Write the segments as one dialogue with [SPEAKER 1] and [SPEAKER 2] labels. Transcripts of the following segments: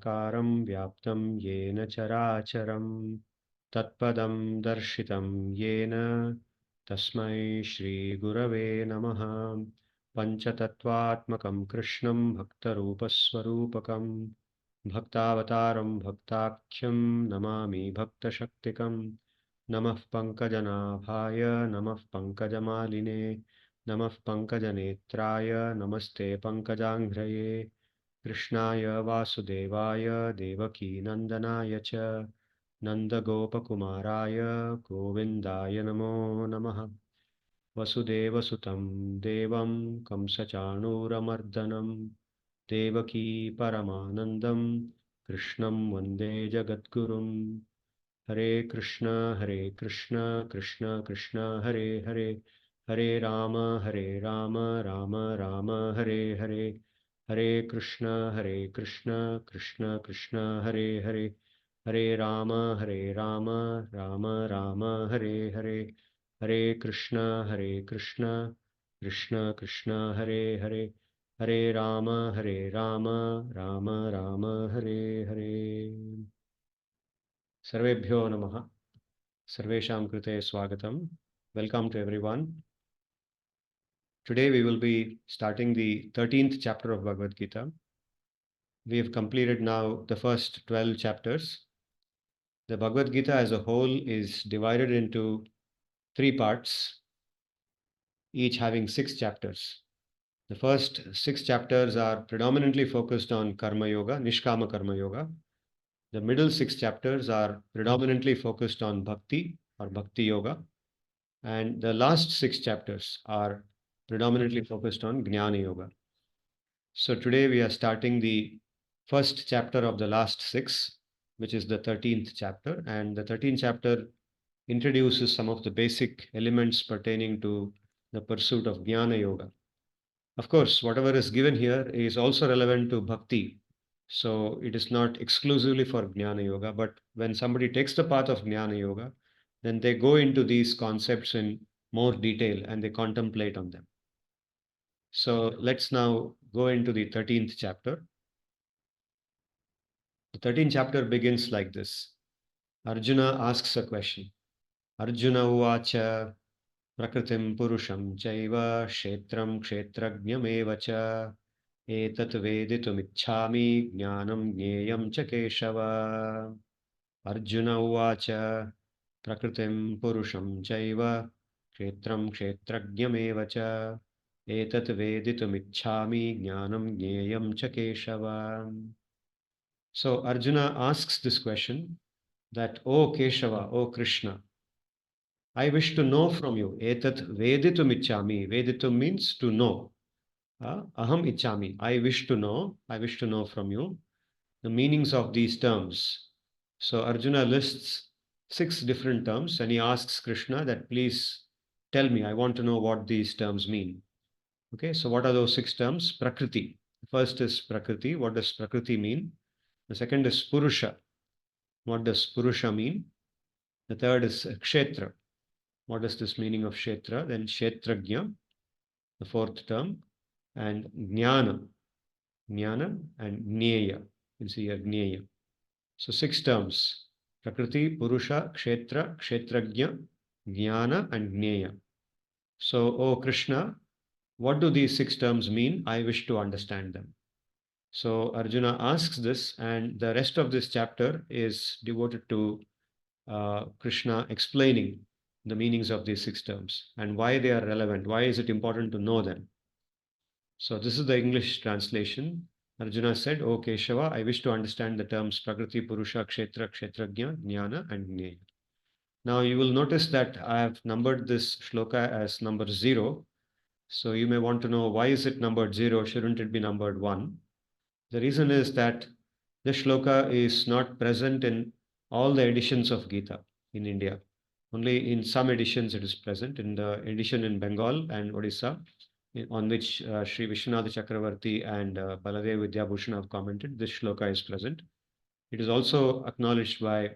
[SPEAKER 1] व्याकाరం व्याप्तं येन चराचरं तत्पदं दर्शितं येन तस्मै श्रीगुरवे नमः। पञ्चतत्त्वात्मकं कृष्णं भक्तरूपस्वरूपकं भक्तावतारं भक्ताख्यं नमामि भक्तशक्तिकं। नमः पङ्कजनाभाय नमः पङ्कजमालिने नमः पङ्कजनेत्राय नमस्ते पङ्कजाङ्घ्रये। कृष्णाय वासुदेवाय देवकीनन्दनाय च नन्दगोपकुमाराय गोविन्दाय नमो नमः। वसुदेवसुतं देवं कंसचाणूरमर्दनं देवकी परमानन्दं कृष्णं वन्दे जगद्गुरुम्। हरे कृष्ण कृष्ण कृष्ण हरे हरे, हरे राम राम राम हरे हरे, हरे कृष्ण कृष्ण कृष्ण हरे हरे, हरे राम राम राम हरे हरे, हरे कृष्ण कृष्ण कृष्ण हरे हरे, हरे राम राम राम हरे हरे। सर्वेभ्यो नमः। सर्वेषां कृते स्वागतम्. Welcome to everyone. Today we will be starting the 13th chapter of Bhagavad Gita. We have completed now the first 12 chapters. The Bhagavad Gita as a whole is divided into 3 parts, each having 6 chapters. The first 6 chapters are predominantly focused on Karma Yoga, Nishkama Karma Yoga. The middle 6 chapters are predominantly focused on Bhakti or Bhakti Yoga. And the last 6 chapters are predominantly focused on Jnana Yoga. So today we are starting the first chapter of the last 6, which is the 13th chapter. And the 13th chapter introduces some of the basic elements pertaining to the pursuit of Jnana Yoga. Of course, whatever is given here is also relevant to Bhakti. So it is not exclusively for Jnana Yoga, but when somebody takes the path of Jnana Yoga, then they go into these concepts in more detail and they contemplate on them. So let's now go into the 13th chapter. The 13th chapter begins like this. Arjuna asks a question. Arjuna uvacha prakritim purusham chaiva kshetram kshetrajnam cha etat veditumicchami jnanam jneyam cha keshava. Arjuna uvacha prakritim purusham chaiva kshetram kshetrajnam cha etat veditumicchami jnanam jneyam cha keshava. So Arjuna asks this question that, O Keshava, O Krishna, I wish to know from you. Etat veditum ichchami. Veditum means to know. Aham ichchami. I wish to know from you the meanings of these terms. So Arjuna lists 6 different terms and he asks Krishna that please tell me, I want to know what these terms mean. Okay, so what are those 6 terms? Prakriti. First is Prakriti. What does Prakriti mean? The second is Purusha. What does Purusha mean? The third is Kshetra. What is this meaning of Kshetra? Then Kshetrajna, the fourth term, and Jnana. Jnana and Jneya. You see here Jneya. So 6 terms. Prakriti, Purusha, Kshetra, Kshetrajna, Jnana and Jneya. So, O Krishna, what do these 6 terms mean? I wish to understand them. So Arjuna asks this, and the rest of this chapter is devoted to Krishna explaining the meanings of these 6 terms and why they are relevant. Why is it important to know them? So this is the English translation. Arjuna said, O Keshava, I wish to understand the terms Prakriti, Purusha, Kshetra, Kshetrajna, Jnana and Jneya. Now you will notice that I have numbered this shloka as number 0. So you may want to know, why is it numbered 0? Shouldn't it be numbered 1? The reason is that this shloka is not present in all the editions of Gita in India. Only in some editions it is present. In the edition in Bengal and Odisha, on which Sri Vishwanath Chakravarti and Baladev Vidyabhushan have commented, this shloka is present. It is also acknowledged by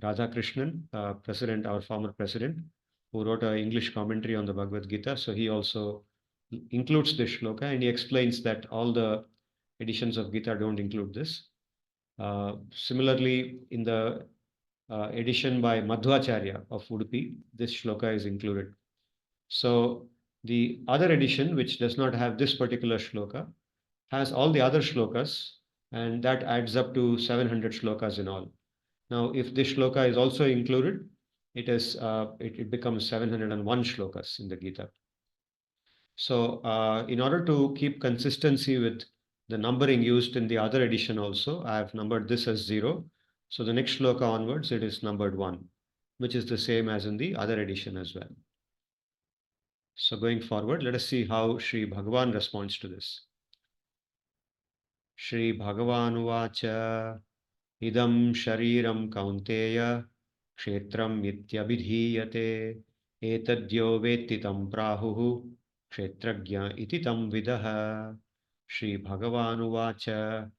[SPEAKER 1] Radhakrishnan, president, our former president, who wrote an English commentary on the Bhagavad Gita. So he also includes this shloka and he explains that all the editions of Gita don't include this. Similarly, in the edition by Madhvacharya of Udupi, this shloka is included. So the other edition, which does not have this particular shloka, has all the other shlokas, and that adds up to 700 shlokas in all. Now, if this shloka is also included, it becomes 701 shlokas in the Gita. So, in order to keep consistency with the numbering used in the other edition also, I have numbered this as 0. So the next shloka onwards, it is numbered 1, which is the same as in the other edition as well. So going forward, let us see how Sri Bhagavan responds to this. Sri Bhagavan uvacha idam shariram kaunteya kshetram ityabhidhiyate etadyo vettitam prahuhu kshetrajna iti tam vidah. Sri Bhagavan uvacha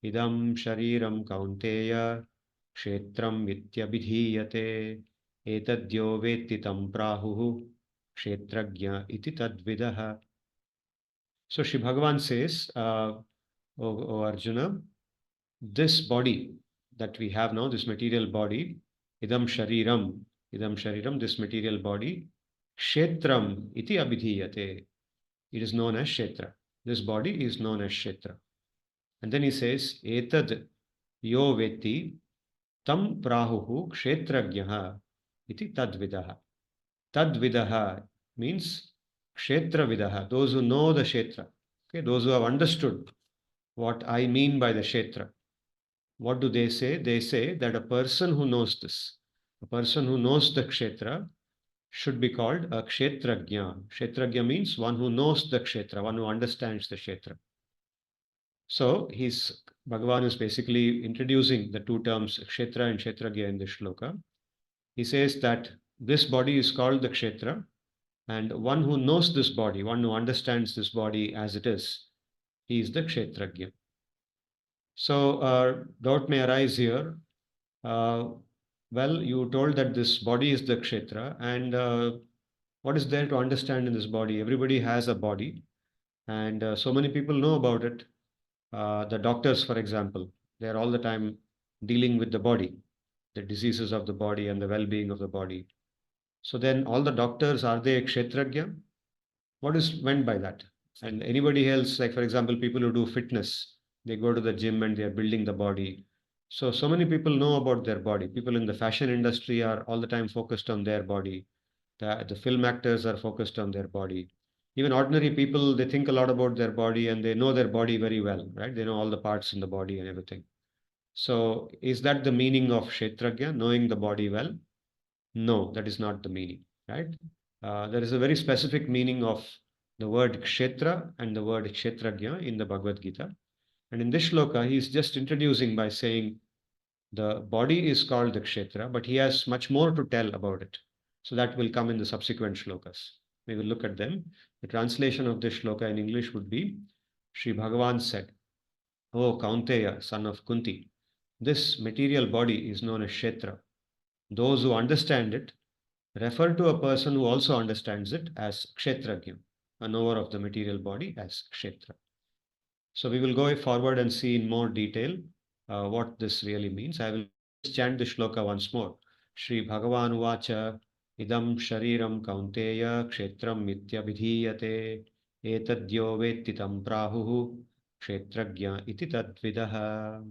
[SPEAKER 1] idam shariram kaunteya kshetram ityabhidhiyate etadyo vettitam prahuhu kshetrajna iti tadvidah. So Sri Bhagavan says, O Arjuna, this body that we have now, this material body, idam shariram, this material body, kshetram iti abhidhiyate. It is known as kshetra. This body is known as kshetra. And then he says, etad yo veti tam prahuhu kshetrajnaha iti tadvidaha. Tadvidaha means kshetra vidaha, those who know the kshetra. Okay, those who have understood what I mean by the kshetra. What do they say? They say that a person who knows this, a person who knows the kshetra, should be called a kshetrajna. Kshetrajna means one who knows the kshetra, one who understands the kshetra. So Bhagavan is basically introducing the two terms kshetra and kshetrajna in this shloka. He says that this body is called the kshetra, and one who knows this body, one who understands this body as it is, he is the kshetrajna. So doubt may arise here. Well, you told that this body is the kshetra, and what is there to understand in this body? Everybody has a body, and so many people know about it. The doctors, for example, they are all the time dealing with the body, the diseases of the body and the well-being of the body. So then all the doctors, are they kshetrajna? What is meant by that? And anybody else, like for example, people who do fitness, they go to the gym and they are building the body. So many people know about their body. People in the fashion industry are all the time focused on their body. The film actors are focused on their body. Even ordinary people, they think a lot about their body and they know their body very well, right? They know all the parts in the body and everything. So is that the meaning of kshetrajna, knowing the body well? No, that is not the meaning, right? There is a very specific meaning of the word kshetra and the word kshetrajna in the Bhagavad Gita. And in this shloka, he is just introducing by saying the body is called the kshetra, but he has much more to tell about it. So that will come in the subsequent shlokas. We will look at them. The translation of this shloka in English would be, Sri Bhagavan said, O Kaunteya, son of Kunti, this material body is known as kshetra. Those who understand it refer to a person who also understands it as kshetrajna, a knower of the material body as kshetra. So we will go forward and see in more detail what this really means. I will chant the shloka once more. Sri Bhagavan uvacha idam shariram kaunteya kshetram mityabhidhiyate etadyo vettitam prahuhu kshetrajna iti tadvidah.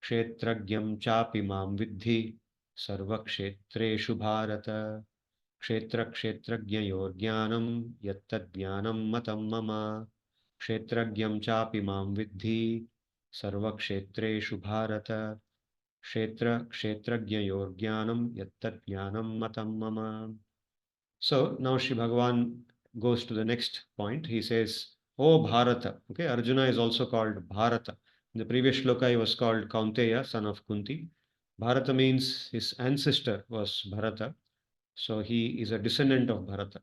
[SPEAKER 1] Kshetrajnam chapi mam vidhi sarvakshetreshu bharata kshetra kshetrajnayor jnanam yattad jnanam matam mama kshetrajnam chapi mam vidhi sarvakshetreshu bharata kshetra kshetrajnayor jnanam yattad jnanam matam mama. So now Sri Bhagavan goes to the next point. He says, O Bharata. Okay, Arjuna is also called Bharata. In the previous shloka, he was called Kaunteya, son of Kunti. Bharata means his ancestor was Bharata. So he is a descendant of Bharata.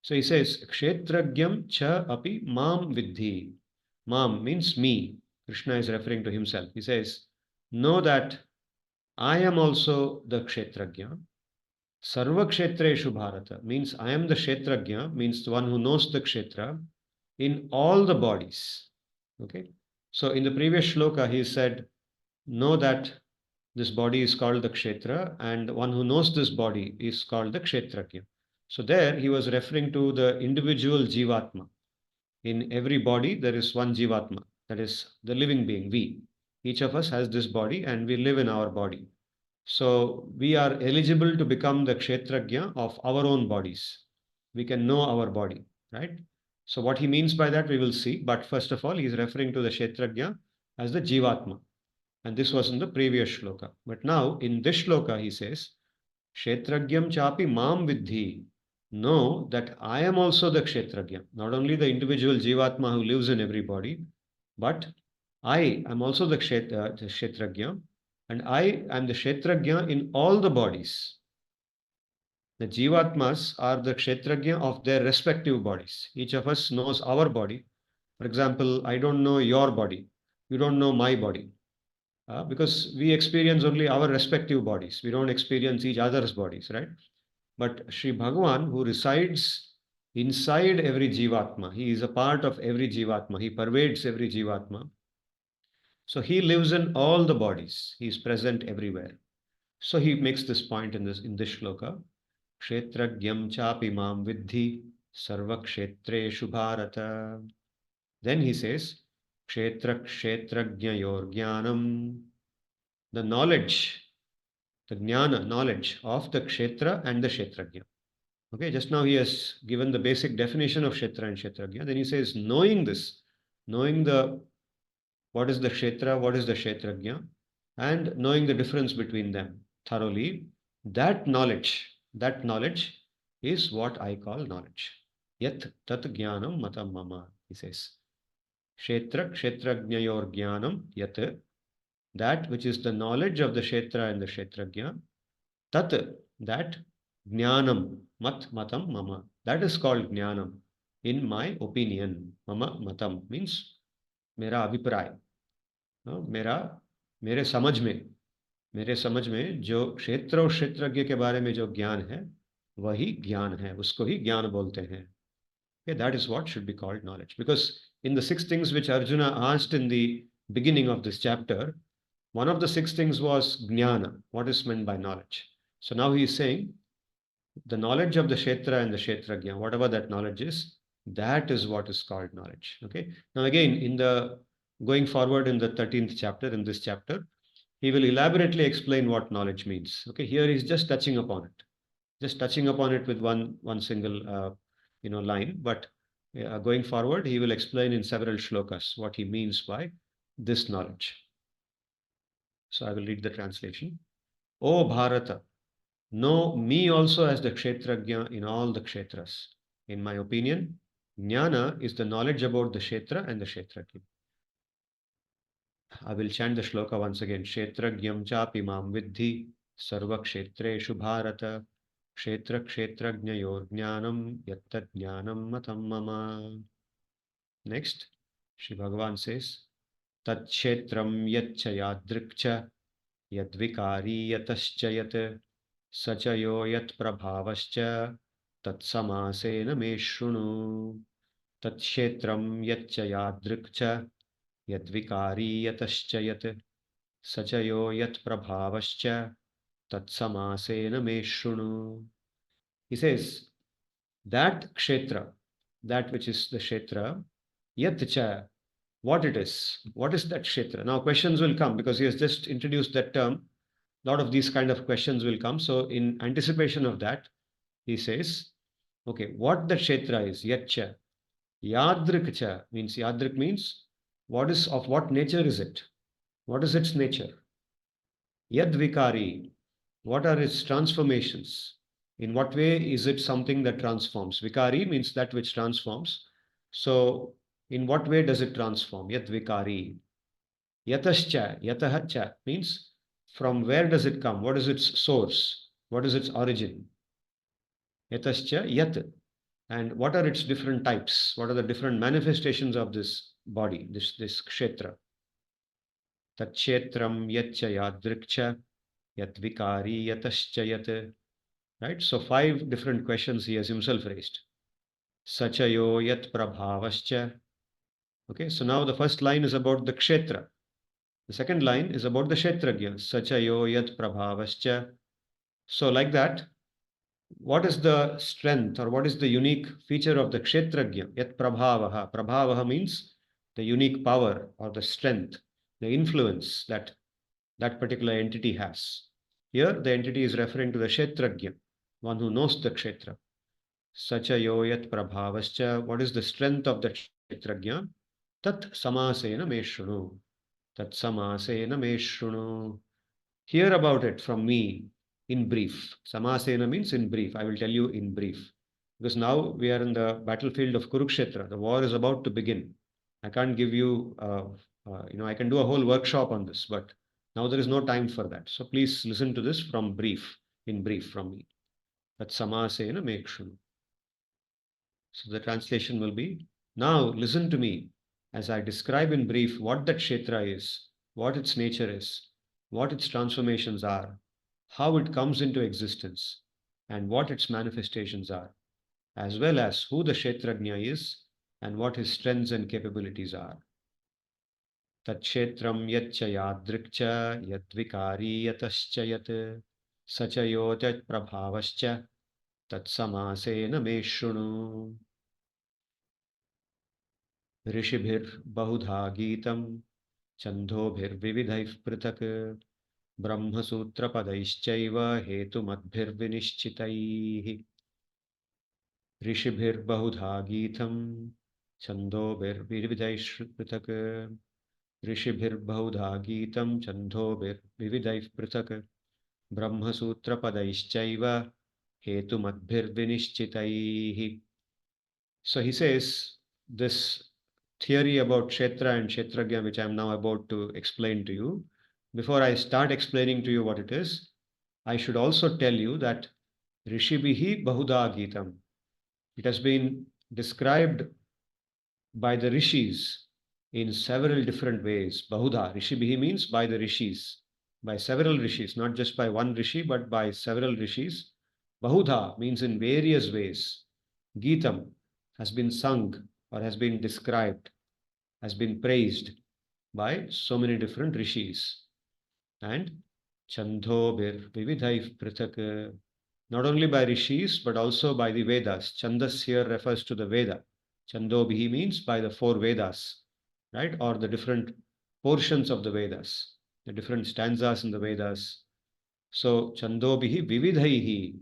[SPEAKER 1] So he says, Kshetragyam cha api mam vidhi. Mam means me. Krishna is referring to himself. He says, know that I am also the Kshetrajna. Sarva kshetreshu bharata means I am the kshetrajna, means the one who knows the kshetra in all the bodies. Okay. So in the previous shloka, he said, know that this body is called the kshetra, and the one who knows this body is called the kshetragya. So there he was referring to the individual jivatma. In every body, there is one jivatma, that is the living being, we. Each of us has this body and we live in our body. So we are eligible to become the kshetragya of our own bodies. We can know our body, right? So what he means by that we will see. But first of all, he is referring to the kshetragya as the jivatma. And this was in the previous shloka. But now in this shloka he says, kshetragyam chapi mam vidhi. Know that I am also the kshetragya. Not only the individual jivatma who lives in every body, but I am also the kshetragya, and I am the kshetragya in all the bodies. The jivatmas are the kshetragya of their respective bodies. Each of us knows our body. For example, I don't know your body. You don't know my body. Because we experience only our respective bodies. We don't experience each other's bodies, right? But Sri Bhagavan, who resides inside every jivatma, he is a part of every jivatma. He pervades every jivatma. So he lives in all the bodies. He is present everywhere. So he makes this point in this shloka. Kshetragyam chapi mam vidhi sarva kshetreshu bharata. Then he says, Kshetra kshetrajnayor jnanam. The knowledge, the jnana, knowledge of the kshetra and the kshetrajna. Okay, just now he has given the basic definition of kshetra and kshetrajna. Then he says, knowing this, knowing the what is the kshetra, what is the kshetrajna, and knowing the difference between them thoroughly, that knowledge is what I call knowledge. Yat tat jnanam matam mama, he says. Kshetra kshetrajnayor jnanam yat, that which is the knowledge of the kshetra and the kshetrajna, tat, that jnanam, matam mama, that is called jnanam. In my opinion, mama matam means मेरा अभिप्राय, मेरा मेरे समझ में मेरे समझ में जो क्षेत्र और क्षेत्रज्ञ के बारे में जो ज्ञान है वही ज्ञान है, उसको ही ज्ञान बोलते हैं. Okay, that is what should be called knowledge. Because in the six things which Arjuna asked in the beginning of this chapter, one of the six things was jnana. What is meant by knowledge? So now he is saying the knowledge of the kshetra and the kshetrajna, whatever that knowledge is, that is what is called knowledge. Okay. Now again, in the going forward in the 13th chapter, in this chapter, he will elaborately explain what knowledge means. Okay. Here he's just touching upon it, with one single line. But going forward, he will explain in several shlokas what he means by this knowledge. So I will read the translation. O Bharata, know me also as the kshetrajna in all the kshetras. In my opinion, jnana is the knowledge about the kshetra and the kshetrajna. I will chant the shloka once again. Kshetrajnam chapi mam vidhi sarva kshetreshu bharata kshetra kshetrajnayor jnanam yattat jnanam matam mama. Next, Shri Bhagavan says, Tat kshetram yaccha yadrikcha yadvikari yatascha yat sachayo yat prabhavascha tat samasena me shrunu. Tat kshetram yaccha yadrikcha yadvikari yatascha yat sachayo yat prabhavascha tat samasena me shrunu. He says, that kshetra, that which is the kshetra, yat cha, what it is. What is that kshetra? Now questions will come because he has just introduced that term. A lot of these kind of questions will come. So in anticipation of that, he says, okay, what the kshetra is, yat cha. Yadrik cha means, yadrik means what is, of what nature is it? What is its nature? Yad vikari, what are its transformations? In what way is it something that transforms? Vikari means that which transforms. So in what way does it transform? Yat vikari. Yatascha, yatahacha means from where does it come? What is its source? What is its origin? Yatascha, yat. And what are its different types? What are the different manifestations of this body, this kshetra? Tat kshetram yatcha yadrikcha yadvikari yatascha yat. Right? So 5 different questions he has himself raised. Sachayo yat prabhavascha. Okay, so now the first line is about the kshetra. The second line is about the kshetragya. Sachayo yat prabhavascha. So like that, what is the strength or what is the unique feature of the kshetragya? Yat prabhavaha. Prabhavaha means the unique power or the strength, the influence that that particular entity has. Here, the entity is referring to the kshetragya, one who knows the kshetra. Sachayo yat prabhavascha. What is the strength of the kshetragya? Tat samasena me shrunu. Tat samasena me shrunu. Hear about it from me in brief. Samasena means in brief. I will tell you in brief. Because now we are in the battlefield of Kurukshetra. The war is about to begin. I can't give you, I can do a whole workshop on this, but now there is no time for that. So please listen to this from brief, in brief from me. That samasena mekshunu. So the translation will be, now listen to me as I describe in brief what that kshetra is, what its nature is, what its transformations are, how it comes into existence, and what its manifestations are, as well as who the kshetrajna is and what his strengths and capabilities are. Tatshetram yaccha yadrikcha yadvikari yatascha yat sachayotat prabhavascha tatsamasena me shrunu. ऋषिभिर्बहुधा गीतं छन्दोभिर्विविधैः पृथक् ब्रह्मसूत्रपदैश्चैव हेतुमद्भिर्विनिश्चितैः ऋषिभिर्बहुधा गीतं छन्दोभिर्विविधैः पृथक् ऋषिभिर्बहुधा गीतं छन्दोभिर्विविधैः पृथक् ब्रह्मसूत्रपदैश्चैव हेतुमद्भिर्विनिश्चितैः. So he says this theory about Kshetra and Kshetragya, which I am now about to explain to you. Before I start explaining to you what it is, I should also tell you that Rishibihi Bahuda Gitam. It has been described by the Rishis in several different ways. Bahuda, Rishibihi means by the Rishis, by several Rishis, not just by one Rishi, but by several Rishis. Bahuda means in various ways. Gitam has been sung or has been described, has been praised by so many different rishis. And Chandobir Vividhai Prithak, not only by rishis but also by the Vedas. Chandas here refers to the Veda. Chandobhi means by the four Vedas, right? Or the different portions of the Vedas, the different stanzas in the Vedas. So Chandobhi Vividhaihi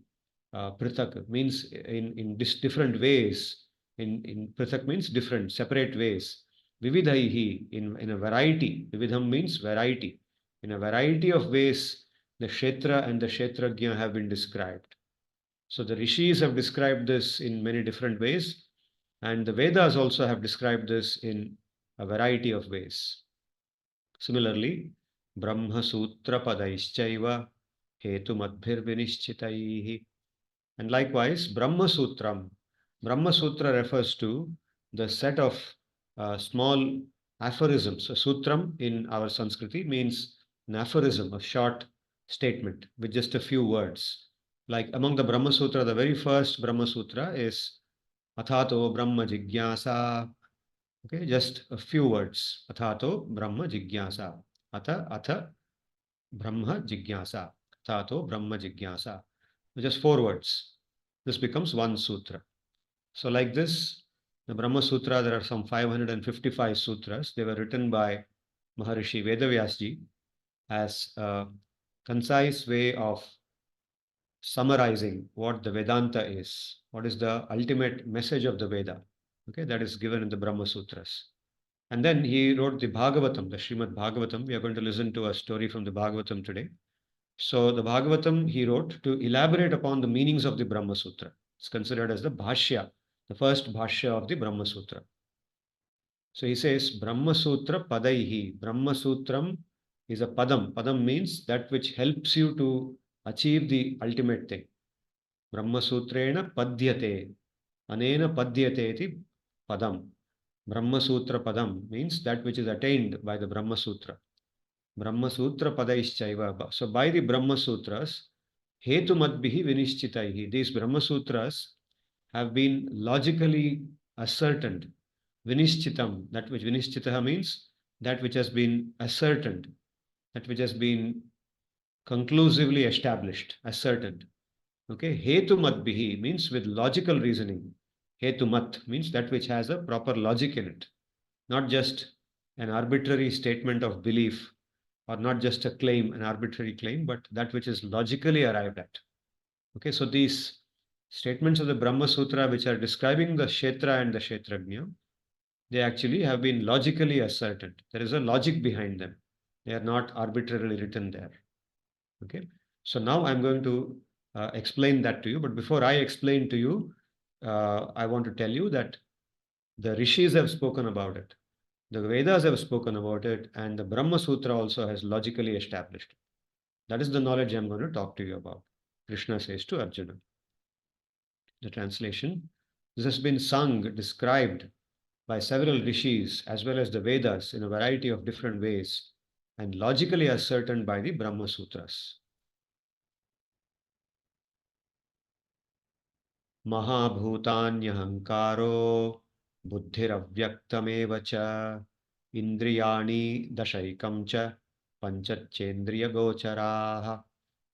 [SPEAKER 1] Prithak means in different ways. In Prithak means different, separate ways. Vividhaihi, in a variety. Vividham means variety. In a variety of ways, the Kshetra and the Kshetrajna have been described. So the Rishis have described this in many different ways, and the Vedas also have described this in a variety of ways. Similarly, Brahma Sutra Padaishchaiva Hetumadbhir Vinishchitaihi. And likewise, Brahma Sutram. Brahma Sutra refers to the set of small aphorisms. A sutram in our Sanskriti means an aphorism, a short statement with just a few words. Like among the Brahma Sutra, the very first Brahma Sutra is Athato Brahma Jigyasa. Okay, just a few words. Athato Brahma Jigyasa. Atha Brahma Jigyasa. Athato Brahma Jigyasa. Just four words. This becomes one sutra. So like this, the Brahma Sutra, there are some 555 sutras. They were written by Maharishi Vedavyasji as a concise way of summarizing what the Vedanta is, what is the ultimate message of the Veda. Okay, that is given in the Brahma Sutras. And then he wrote the Bhagavatam, the Srimad-Bhagavatam. We are going to listen to a story from the Bhagavatam today. So the Bhagavatam he wrote to elaborate upon the meanings of the Brahma Sutra. It's considered as the Bhashya, the first Bhashya of the Brahma Sutra. So he says, Brahma Sutra Padaihi. Brahma Sutram is a padam. Padam means that which helps you to achieve the ultimate thing. Brahma Sutrena Padhyate. Anena Padhyate iti padam. Brahma Sutra Padam means that which is attained by the Brahma Sutra. Brahma Sutra Padaishchaiva. So by the Brahma Sutras, Hetumadbihi Vinishchitaihi. These Brahma Sutras have been logically ascertained Vinishchitam, that which vinishchitaha means that which has been ascertained, that which has been conclusively established, ascertained. Okay, hetumatbihi means with logical reasoning. Hetumat means that which has a proper logic in it, not just an arbitrary statement of belief or not just a claim, an arbitrary claim, but that which is logically arrived at. Okay, so these statements of the Brahma Sutra, which are describing the Kshetra and the Kshetrajna, they actually have been logically asserted. There is a logic behind them. They are not arbitrarily written there. Okay, so now I'm going to explain that to you. But before I explain to you, I want to tell you that the rishis have spoken about it, the Vedas have spoken about it, and the Brahma Sutra also has logically established it. That is the knowledge I'm going to talk to you about. Krishna says to Arjuna. The translation: this has been sung, described by several rishis as well as the Vedas in a variety of different ways and logically ascertained by the Brahma Sutras. Mahabhutanyahangkaro buddhiravyaktamev cha indriyani dashayikam cha panchachendriyagocharaha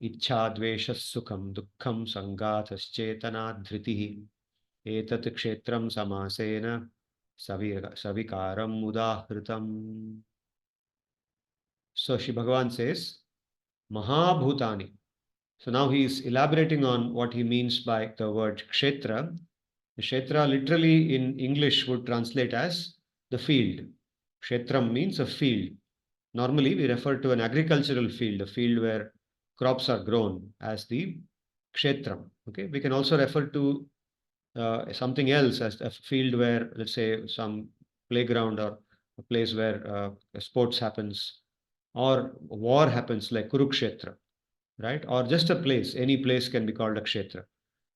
[SPEAKER 1] ichhadveshas sukham dukkham sangathaschetana etat kshetram samasena savikaram udahritam. So Shri Bhagavan says, Mahabhutani. So now he is elaborating on what he means by the word kshetra. The kshetra literally in English would translate as the field. Kshetram means a field. Normally we refer to an agricultural field, a field where crops are grown, as the kshetram. Okay, we can also refer to something else as a field where, let's say, some playground or a place where sports happens or war happens, like Kurukshetra, right? Or just a place, any place can be called a kshetra.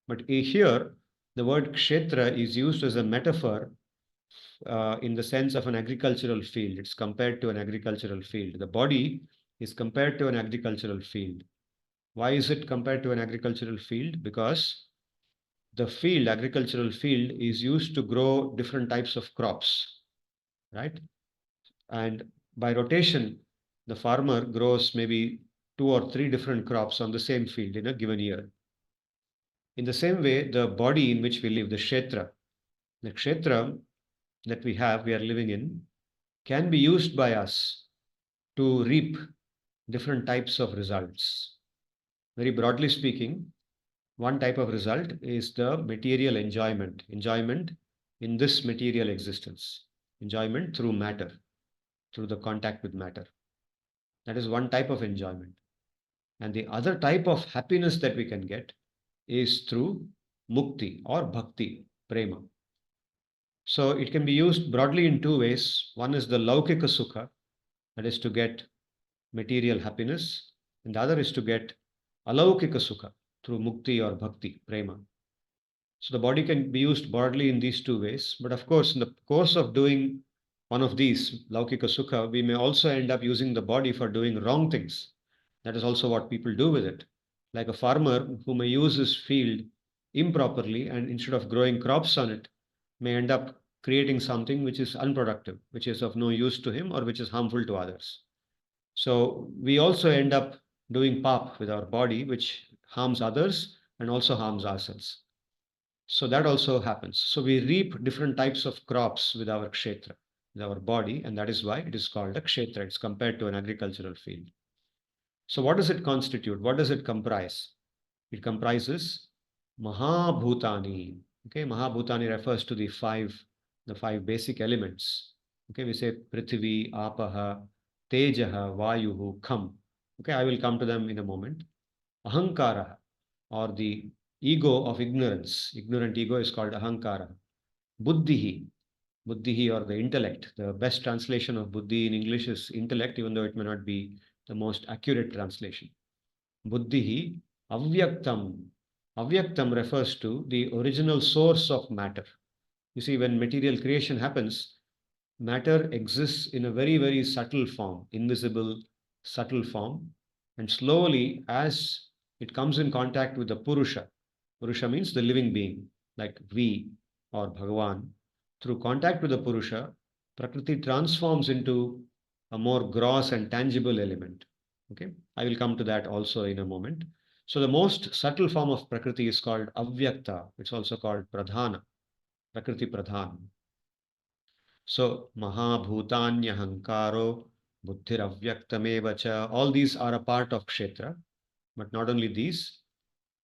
[SPEAKER 1] But here, the word kshetra is used as a metaphor in the sense of an agricultural field. It's compared to an agricultural field. The body is compared to an agricultural field. Why is it compared to an agricultural field? Because the field, agricultural field, is used to grow different types of crops, right? And by rotation, the farmer grows maybe 2 or 3 different crops on the same field in a given year. In the same way, the body in which we live, the kshetra that we have, we are living in, can be used by us to reap different types of results. Very broadly speaking, one type of result is the material enjoyment in this material existence, enjoyment through matter, through the contact with matter. That is one type of enjoyment. And the other type of happiness that we can get is through mukti or bhakti, prema. So it can be used broadly in 2 ways. One is the laukika sukha, that is to get material happiness, and the other is to get alaukika sukha through mukti or bhakti, prema. So the body can be used broadly in these 2 ways. But of course, in the course of doing one of these, laukika sukha, we may also end up using the body for doing wrong things. That is also what people do with it. Like a farmer who may use his field improperly and instead of growing crops on it, may end up creating something which is unproductive, which is of no use to him or which is harmful to others. So we also end up doing pap with our body, which harms others and also harms ourselves. So that also happens. So we reap different types of crops with our kshetra, with our body, and that is why it is called a kshetra. It's compared to an agricultural field. So what does it constitute? What does it comprise? It comprises Mahabhutani. Okay, Mahabhutani refers to the five basic elements. Okay, we say Prithvi, Apaha, Tejaha, Vayuhu, Kham. Okay, I will come to them in a moment. Ahankara, or the ego of ignorance. Ignorant ego is called Ahankara. Buddhihi, Buddhihi or the intellect. The best translation of Buddhi in English is intellect, even though it may not be the most accurate translation. Buddhihi, Avyaktam. Avyaktam refers to the original source of matter. You see, when material creation happens, matter exists in a very, very subtle form, invisible, subtle form. And slowly, as it comes in contact with the Purusha, Purusha means the living being, like we or Bhagavan, through contact with the Purusha, Prakriti transforms into a more gross and tangible element. Okay, I will come to that also in a moment. So the most subtle form of Prakriti is called Avyakta. It's also called Pradhana, Prakriti Pradhan. So Mahabhutanyahankaro, Buddhiravyaktamevacha, all these are a part of Kshetra. But not only these,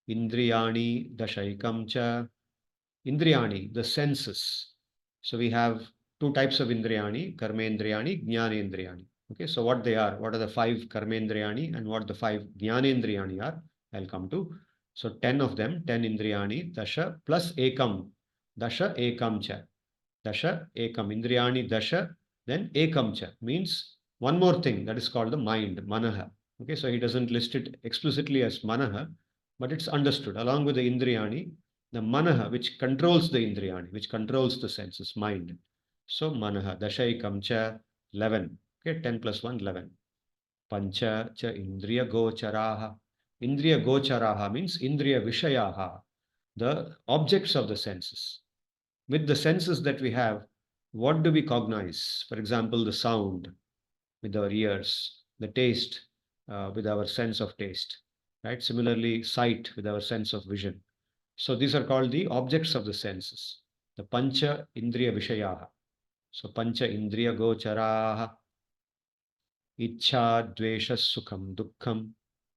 [SPEAKER 1] Indriyani Dashaikam cha, Indriyani, the senses. So we have two types of Indriyani, Karmendriyani, Jnanendriyani. Okay, so what they are, what are the five Karmendriyani and what the five Jnanendriyani are, I'll come to. So 10 of them, 10 Indriyani, Dasha plus Ekam, Dasha Ekam cha. Dasha Ekam, Indriyani Dasha, then Ekam cha means one more thing that is called the mind, Manaha. Okay, so he doesn't list it explicitly as Manaha, but it's understood along with the Indriyani, the Manaha which controls the Indriyani, which controls the senses, mind. So Manaha, Dashaikam cha, 11. Okay, 10 plus 1, 11. Pancha cha Indriya Gocharaha. Indriya Gocharaha means Indriya Vishayaha, the objects of the senses. With the senses that we have, what do we cognize? For example, the sound with our ears, the taste with our sense of taste, right? Similarly, sight with our sense of vision. So these are called the objects of the senses, the pancha indriya vishayaha. So pancha indriya gocharaha, ichha dvesha sukham dukkham,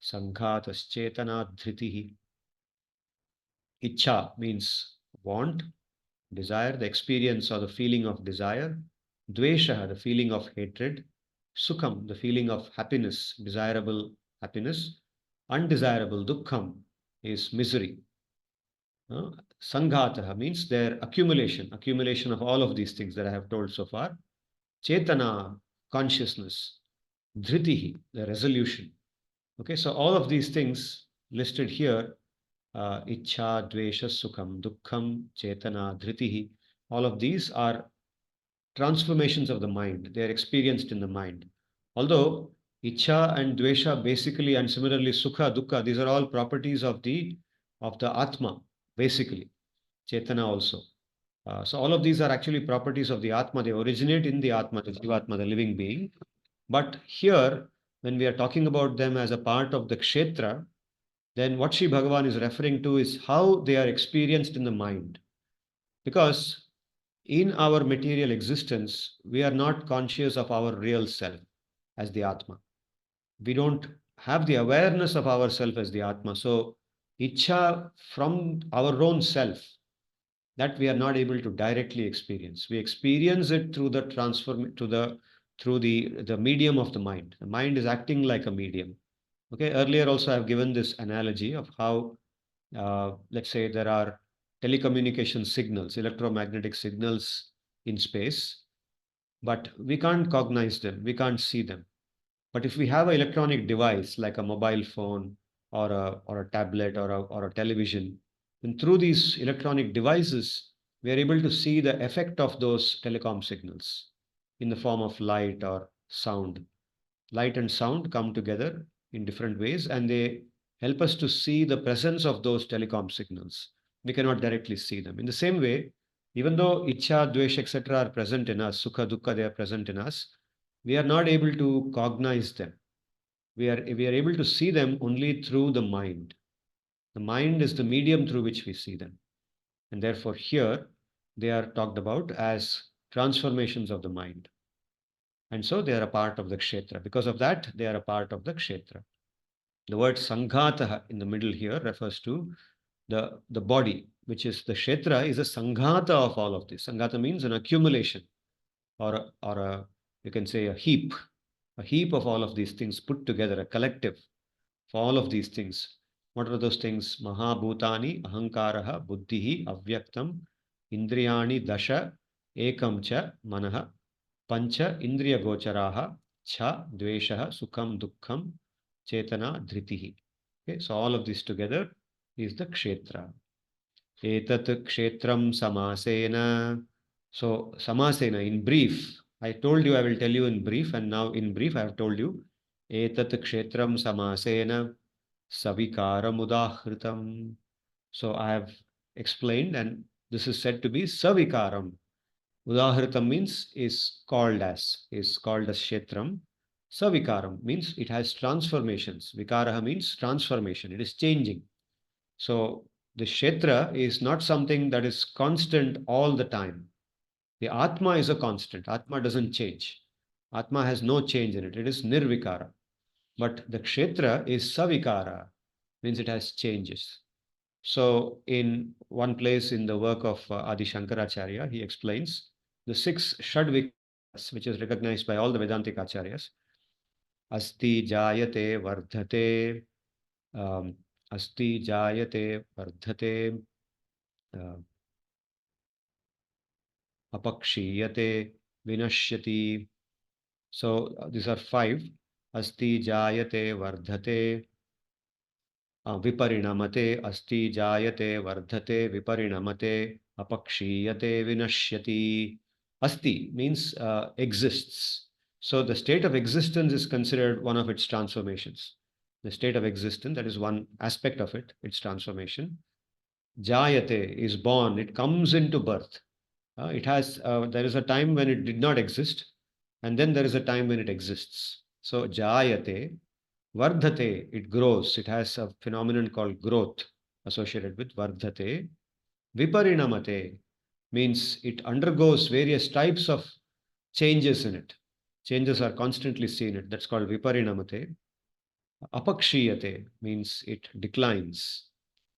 [SPEAKER 1] sanghatas chetana dhritihi. Ichha means want, desire, the experience or the feeling of desire. Dvesha, the feeling of hatred. Sukham, the feeling of happiness, desirable happiness. Undesirable, dukkham, is misery. Sanghata means their accumulation of all of these things that I have told so far. Chetana, consciousness. Dhritihi, the resolution. Okay, so all of these things listed here, Ichha, Dvesha, Sukham, Dukkham, Chetana, Dhritihi, all of these are transformations of the mind. They are experienced in the mind. Although Ichha and Dvesha basically, and similarly Sukha, Dukkha, these are all properties of the Atma, basically. Chetana also. So all of these are actually properties of the Atma. They originate in the Atma, the Jivatma, the living being. But here, when we are talking about them as a part of the Kshetra, then what Sri Bhagavan is referring to is how they are experienced in the mind. Because in our material existence, we are not conscious of our real self as the Atma. We don't have the awareness of ourself as the Atma. So, Ichha from our own self, that we are not able to directly experience. We experience it through the through the medium of the mind. The mind is acting like a medium. Okay, earlier also I've given this analogy of how, let's say, there are telecommunication signals, electromagnetic signals in space, but we can't cognize them, we can't see them. But if we have an electronic device like a mobile phone or a tablet or a television, then through these electronic devices, we are able to see the effect of those telecom signals in the form of light or sound. Light and sound come together in different ways and they help us to see the presence of those telecom signals. We cannot directly see them. In the same way, even though Ichha, Dvesh, etc. are present in us, Sukha, Dukkha, they are present in us, we are not able to cognize them. We are able to see them only through the mind. The mind is the medium through which we see them. And therefore, here they are talked about as transformations of the mind. And so they are a part of the kshetra. Because of that, they are a part of the kshetra. The word sanghata in the middle here refers to the body, which is the kshetra, is a sanghata of all of this. Sanghata means an accumulation or you can say a heap of all of these things put together, a collective for all of these things. What are those things? Mahabhutani, ahankaraha, buddhihi, avyaktam, indriyani, dasha, ekam cha, manaha, pancha, indriya gocharaha, cha, dveshaha, sukham, dukkham, chetana, dhritihi. Okay, so all of this together is the kshetra. Etat kshetram samasena. So samasena, in brief, I told you I will tell you in brief, and now in brief I have told you. Etat kshetram samasena savikaram udahritam. So I have explained, and this is said to be savikaram. Udahritam means is called as Kshetram. Savikaram means it has transformations. Vikaraha means transformation. It is changing. So the Kshetra is not something that is constant all the time. The Atma is a constant. Atma doesn't change. Atma has no change in it. It is nirvikara. But the Kshetra is savikara, means it has changes. So in one place in the work of Adi Shankaracharya, he explains the six Shadvikaras, which is recognized by all the Vedantic Acharyas. Asti jayate vardhate, um, asti jayate vardhate, uh, apakshiyate, vinashyati. So these are five. Asti jayate vardhate, viparinamate, asti jayate vardhate, viparinamate, apakshiyate, vinashyati. Asti means exists. So the state of existence is considered one of its transformations. The state of existence, that is one aspect of it, its transformation. Jayate is born, it comes into birth. There is a time when it did not exist, and then there is a time when it exists. So jayate, vardhate, it grows. It has a phenomenon called growth associated with vardhate. Viparinamate means it undergoes various types of changes in it. Changes are constantly seen in it. That's called viparinamate. Apakshiyate means it declines.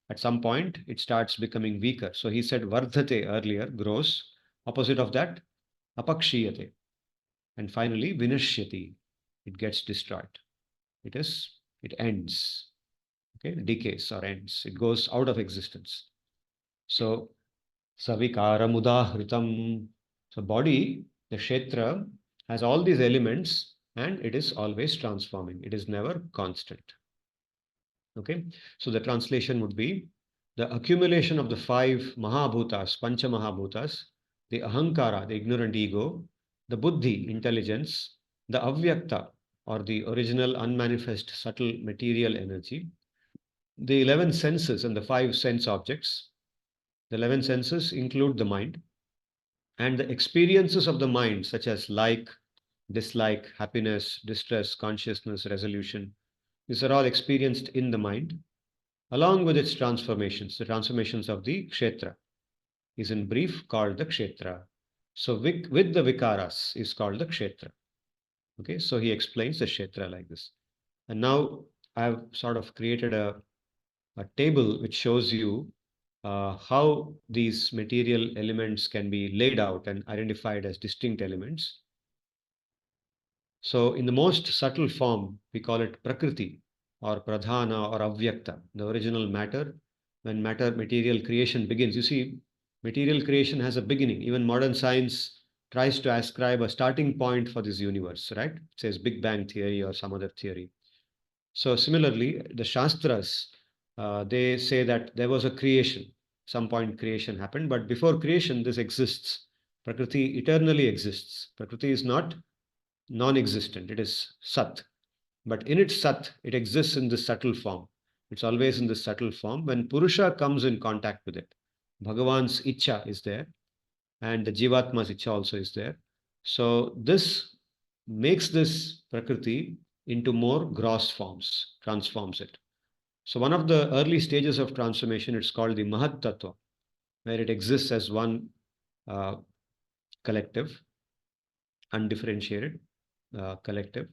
[SPEAKER 1] At some point, it starts becoming weaker. So he said vardhate earlier, grows. Opposite of that, apakshiyate. And finally, vinashyati, it gets destroyed. It ends. Okay, decays or ends. It goes out of existence. So, savikaramudaghritam. So, body, the kshetra, has all these elements and it is always transforming. It is never constant. Okay, so the translation would be the accumulation of the five mahabhutas, pancha mahabhutas, the ahankara, the ignorant ego, the buddhi, intelligence, the avyakta, or the original unmanifest subtle material energy, the 11 senses and the five sense objects. The 11 senses include the mind and the experiences of the mind, such as like, dislike, happiness, distress, consciousness, resolution. These are all experienced in the mind, along with its transformations. The transformations of the kshetra is in brief called the kshetra. So with the vikaras is called the kshetra. Okay, so he explains the kshetra like this. And now I have sort of created a table which shows you how these material elements can be laid out and identified as distinct elements. So in the most subtle form, we call it prakriti or pradhana or avyakta, the original matter. When material creation begins, you see, material creation has a beginning. Even modern science tries to ascribe a starting point for this universe, right? It says Big Bang theory or some other theory. So similarly, the Shastras, they say that there was a creation. Some point creation happened, but before creation, this exists. Prakriti eternally exists. Prakriti is not non-existent. It is Sat. But in its Sat, it exists in this subtle form. It's always in this subtle form. When Purusha comes in contact with it, Bhagavan's Icha is there, and the Jivatma's Icha also is there. So this makes this Prakriti into more gross forms, transforms it. So one of the early stages of transformation, it's called the Mahat Tattva, where it exists as one uh, collective, undifferentiated collective.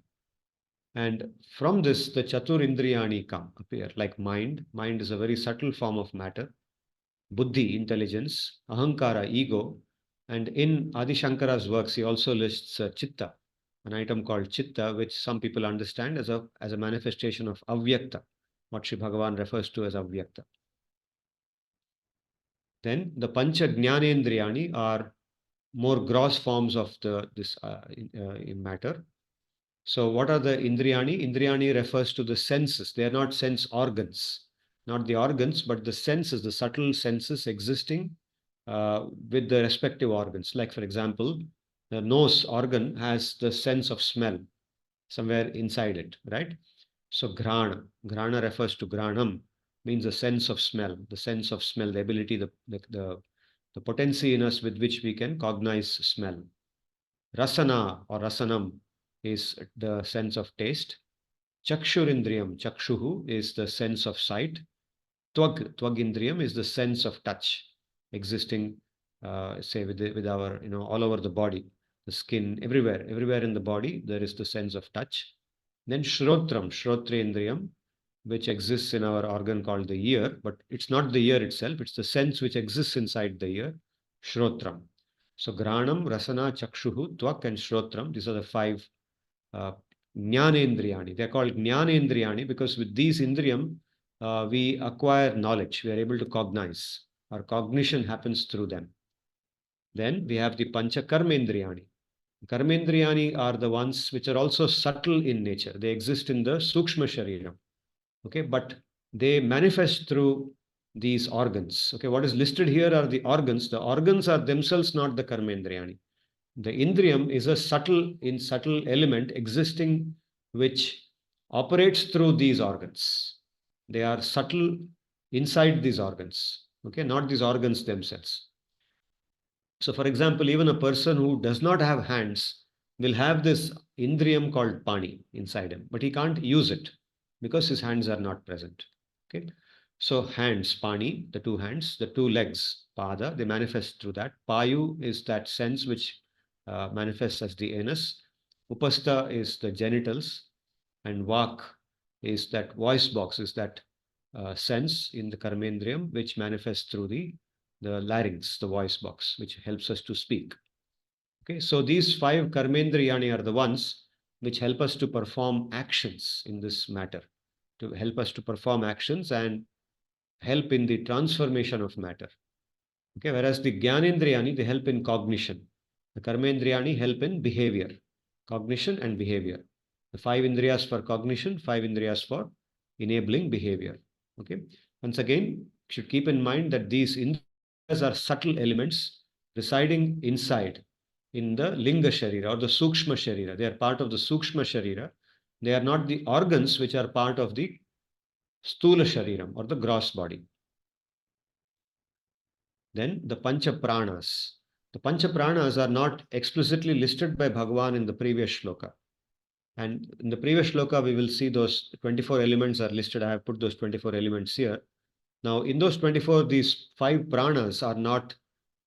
[SPEAKER 1] And from this, the Chatur Indriyani come, appear, like mind. Mind is a very subtle form of matter. Buddhi, intelligence. Ahankara, ego. And in Adi Shankara's works, he also lists Chitta, an item called Chitta, which some people understand as a manifestation of Avyakta, what Sri Bhagavan refers to as Avyakta. Then the Pancha Jnanendriyani are more gross forms of this in matter. So what are the Indriyani? Indriyani refers to the senses. They are not sense organs, not the organs, but the senses, the subtle senses existing with the respective organs. Like, for example, the nose organ has the sense of smell somewhere inside it, right? So grana refers to granam, means the sense of smell, the ability, the the potency in us with which we can cognize smell. Rasana or rasanam is the sense of taste. Chakshurindriyam, chakshuhu, is the sense of sight. Twagindriyam is the sense of touch, existing, say, with our, all over the body, the skin, everywhere in the body, there is the sense of touch. Then Shrotrendriyam, which exists in our organ called the ear, but it's not the ear itself, it's the sense which exists inside the ear, Shrotram. So Granam, Rasana, Chakshuhu, Twak, and Shrotram, these are the five uh, Jnanendriyani. They're called Jnanendriyani because with these Indriyam, we acquire knowledge, we are able to cognize. Our cognition happens through them. Then we have the Pancha Karmendriyani. Karmendriyani are the ones which are also subtle in nature. They exist in the Sukshma Shariram. Okay, but they manifest through these organs. Okay, what is listed here are the organs. The organs are themselves not the Karmendriyani. The Indriyam is a subtle element existing which operates through these organs. They are subtle inside these organs. Okay, not these organs themselves. So, for example, even a person who does not have hands will have this indriyam called pani inside him, but he can't use it because his hands are not present. Okay. So, hands, pani, the two hands, the two legs, pada, they manifest through that. Payu is that sense which manifests as the anus. Upastha is the genitals, and vak is that voice box, is that sense in the karmendriyam which manifests through the larynx, the voice box, which helps us to speak. Okay, so these five karmendriyani are the ones which help us to perform actions in this matter, to help us to perform actions and help in the transformation of matter. Okay, whereas the jnanendriyani, they help in cognition. The karmendriyani help in behavior, cognition and behavior. The five indriyas for cognition, five indriyas for enabling behavior. Okay, once again, you should keep in mind that these indriyas are subtle elements residing inside in the linga sharira or the sukshma sharira. They are part of the sukshma sharira. They are not the organs which are part of the stula shariram or the gross body. Then the pancha pranas. The pancha pranas are not explicitly listed by Bhagavan in the previous shloka. And in the previous shloka, we will see those 24 elements are listed. I have put those 24 elements here. Now, in those 24, these five pranas are not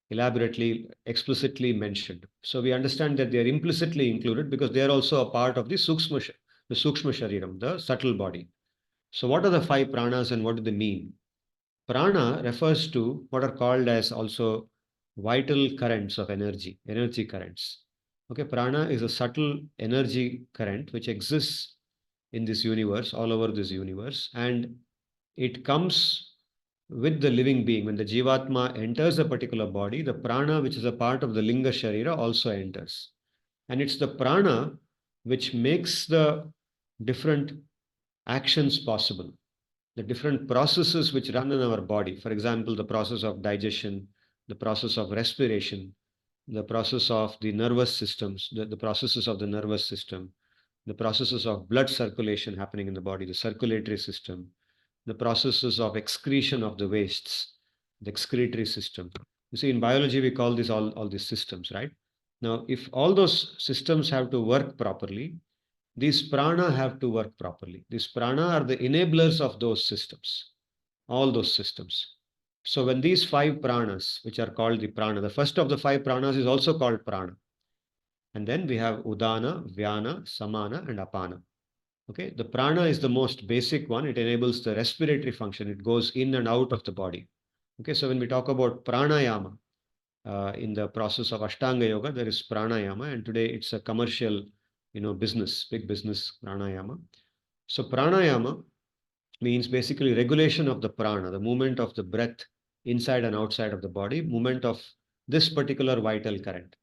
[SPEAKER 1] elaborately, explicitly mentioned. So we understand that they are implicitly included because they are also a part of the sukshma shariram, the subtle body. So what are the five pranas and what do they mean? Prana refers to what are called as also vital currents of energy, energy currents. Okay, prana is a subtle energy current which exists in this universe, all over this universe, and it comes with the living being. When the jivatma enters a particular body, the prana, which is a part of the linga sharira, also enters. And it's the prana which makes the different actions possible, the different processes which run in our body. For example, the process of digestion, the process of respiration, the process of the nervous systems, the processes of the nervous system, the processes of blood circulation happening in the body, the circulatory system, the processes of excretion of the wastes, the excretory system. You see, in biology, we call this all these systems, right? Now, if all those systems have to work properly, these prana have to work properly. These prana are the enablers of those systems, all those systems. So when these five pranas, which are called the prana, the first of the five pranas is also called prana. And then we have udana, vyana, samana, and apana. Okay, the prana is the most basic one. It enables the respiratory function. It goes in and out of the body. Okay, so when we talk about pranayama, in the process of Ashtanga Yoga, there is pranayama, and today it's a commercial, business, big business pranayama. So pranayama means basically regulation of the prana, the movement of the breath inside and outside of the body, movement of this particular vital current.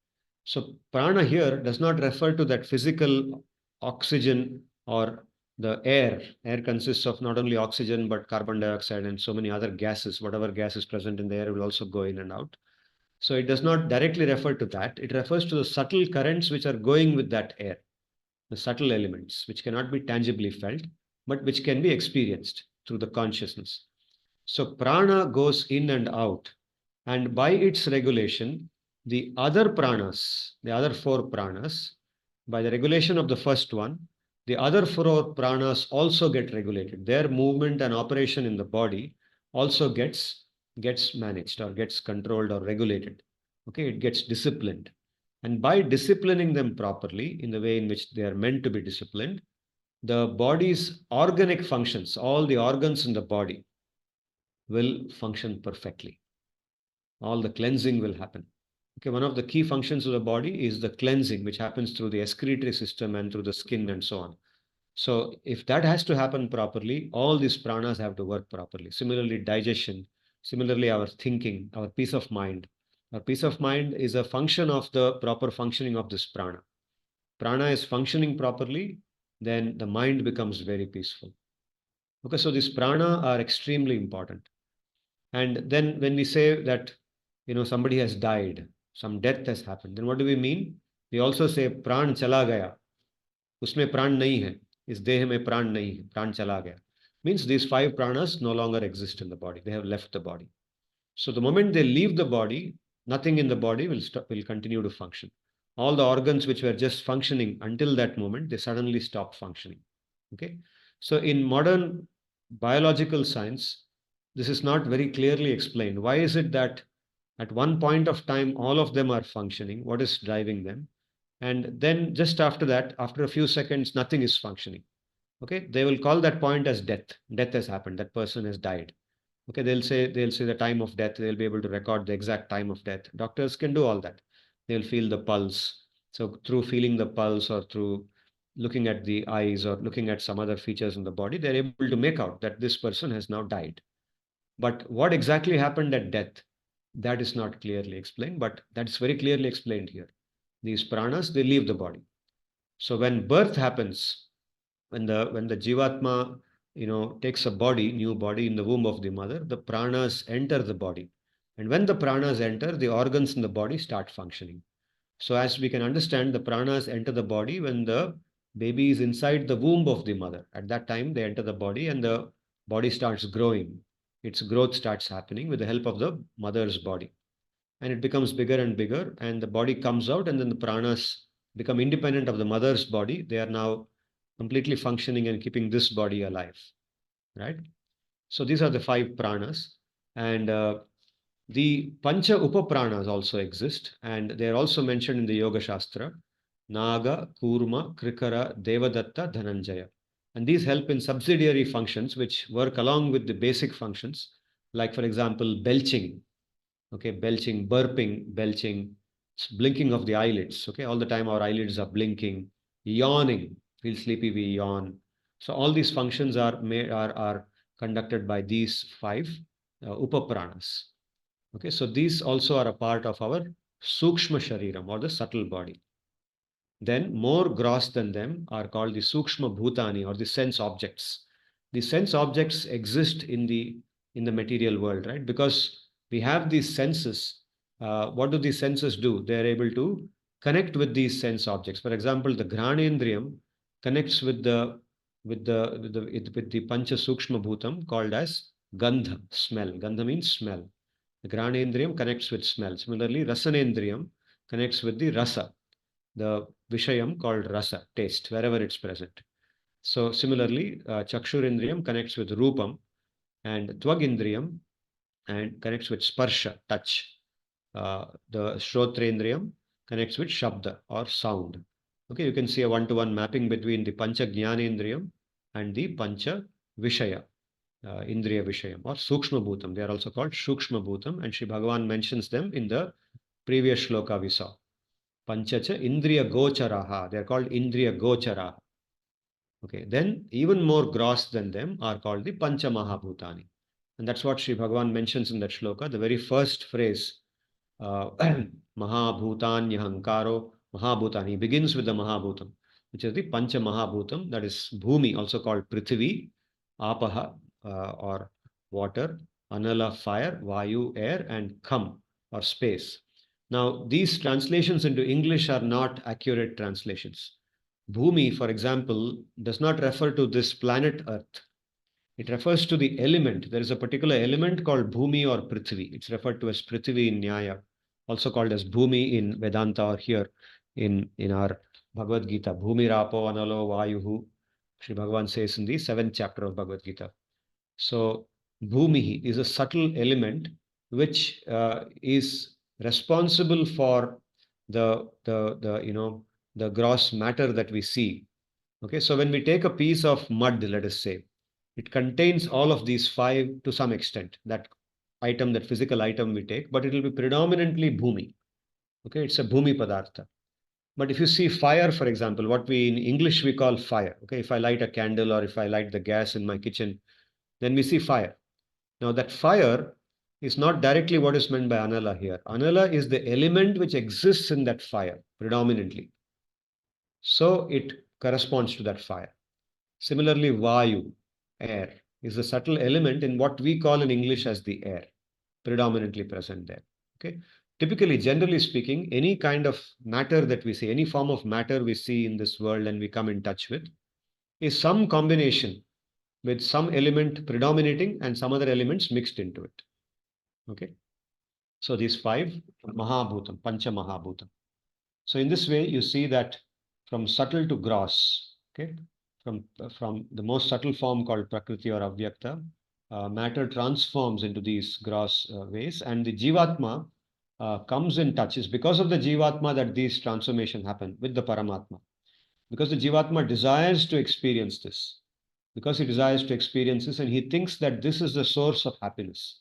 [SPEAKER 1] So prana here does not refer to that physical oxygen or the air. Air consists of not only oxygen but carbon dioxide and so many other gases. Whatever gas is present in the air will also go in and out. So it does not directly refer to that. It refers to the subtle currents which are going with that air, the subtle elements which cannot be tangibly felt, but which can be experienced through the consciousness. So prana goes in and out And by its regulation, the other pranas, the other four pranas, by the regulation of the first one, the other four pranas also get regulated. Their movement and operation in the body also gets managed or gets controlled or regulated. Okay, it gets disciplined. And by disciplining them properly in the way in which they are meant to be disciplined, the body's organic functions, all the organs in the body, will function perfectly. All the cleansing will happen. Okay, one of the key functions of the body is the cleansing, which happens through the excretory system and through the skin and so on. So if that has to happen properly, all these pranas have to work properly. Similarly, digestion, similarly, our thinking, our peace of mind. Our peace of mind is a function of the proper functioning of this prana. Prana is functioning properly, then the mind becomes very peaceful. Okay, so these prana are extremely important. And then when we say that, somebody has died, some death has happened, then what do we mean? We also say pran chala gaya. Usme pran nahi hai. Is देह में प्राण नहीं है, प्राण चला गया. Means these five pranas no longer exist in the body. They have left the body. So the moment they leave the body, nothing in the body will continue to function. All the organs which were just functioning until that moment, they suddenly stop functioning. Okay. So in modern biological science, this is not very clearly explained. Why is it that at one point of time, all of them are functioning? What is driving them? And then just after that, after a few seconds, nothing is functioning. Okay. They will call that point as death. Death has happened. That person has died. Okay, they'll say the time of death. They'll be able to record the exact time of death. Doctors can do all that. They'll feel the pulse. So through feeling the pulse or through looking at the eyes or looking at some other features in the body, they're able to make out that this person has now died. But what exactly happened at death, that is not clearly explained, but that's very clearly explained here. These pranas, they leave the body. So when birth happens, when the jivatma takes a new body in the womb of the mother, the pranas enter the body. And when the pranas enter, the organs in the body start functioning. So as we can understand, the pranas enter the body when the baby is inside the womb of the mother. At that time, they enter the body and the body starts growing. Its growth starts happening with the help of the mother's body. And it becomes bigger and bigger, and the body comes out, and then the pranas become independent of the mother's body. They are now completely functioning and keeping this body alive, right? So these are the five pranas, and the pancha upapranas also exist, and they are also mentioned in the Yoga Shastra: Naga, Kurma, Krikara, Devadatta, Dhananjaya. And these help in subsidiary functions which work along with the basic functions, like, for example, belching. Okay, belching, burping, belching, blinking of the eyelids. Okay, all the time our eyelids are blinking, yawning, feel sleepy, we yawn. So all these functions are conducted by these five upapranas. Okay, so these also are a part of our sukshma shariram, or the subtle body. Then more gross than them are called the sukshma bhutani, or the sense objects. The sense objects exist in the material world, right? Because we have these senses. What do these senses do? They are able to connect with these sense objects. For example, the granendriyam connects with the pancha sukshma bhutam called as gandha, smell. Gandha means smell. The granendriyam connects with smell. Similarly, rasanendriyam connects with the rasa, the vishayam called rasa, taste, wherever it's present. So similarly, chakshurindriyam connects with rupam, and tvagindriyam and connects with sparsha, touch. The shrotrendriyam connects with shabda, or sound. Okay, you can see a one-to-one mapping between the pancha jnanendriyam and the pancha vishaya, indriya vishayam, or sukshma bhutam. They are also called sukshma bhutam, and Sri Bhagavan mentions them in the previous shloka we saw. Panchacha indriya gocharaha. They are called indriya gocharaha. Okay, then even more gross than them are called the pancha mahabhutani. And that's what Sri Bhagavan mentions in that shloka. The very first phrase, mahabhutanyahankaro, mahabhutani, he begins with the mahabhutam, which is the pancha mahabhutam, that is bhumi, also called prithvi, apaha, or water, anala, fire, vayu, air, and kham, or space. Now, these translations into English are not accurate translations. Bhumi, for example, does not refer to this planet Earth. It refers to the element. There is a particular element called Bhumi or Prithvi. It's referred to as Prithvi in Nyaya, also called as Bhumi in Vedanta, or here in our Bhagavad Gita. Bhumi Rapo Analo Vayuhu, Sri Bhagavan says in the 7th chapter of Bhagavad Gita. So Bhumi is a subtle element which is responsible for the gross matter that we see. Okay, so when we take a piece of mud, let us say, it contains all of these five to some extent, that item, that physical item we take, but it will be predominantly bhumi. Okay, it's a bhumi padartha. But if you see fire, for example, what we in English we call fire. Okay, if I light a candle or if I light the gas in my kitchen, then we see fire. Now that fire is not directly what is meant by anala here. Anala is the element which exists in that fire predominantly. So it corresponds to that fire. Similarly, vayu, air, is a subtle element in what we call in English as the air, predominantly present there. Okay. Typically, generally speaking, any kind of matter that we see, any form of matter we see in this world and we come in touch with, is some combination with some element predominating and some other elements mixed into it. Okay. So these five, Mahabhutam, Pancha Mahabhutam. So in this way, you see that from subtle to gross, okay, from the most subtle form called Prakriti or Avyakta, matter transforms into these gross ways, and the Jivatma comes in touch. It's because of the Jivatma that these transformation happen with the Paramatma. Because the Jivatma desires to experience this. Because he desires to experience this, and he thinks that this is the source of happiness.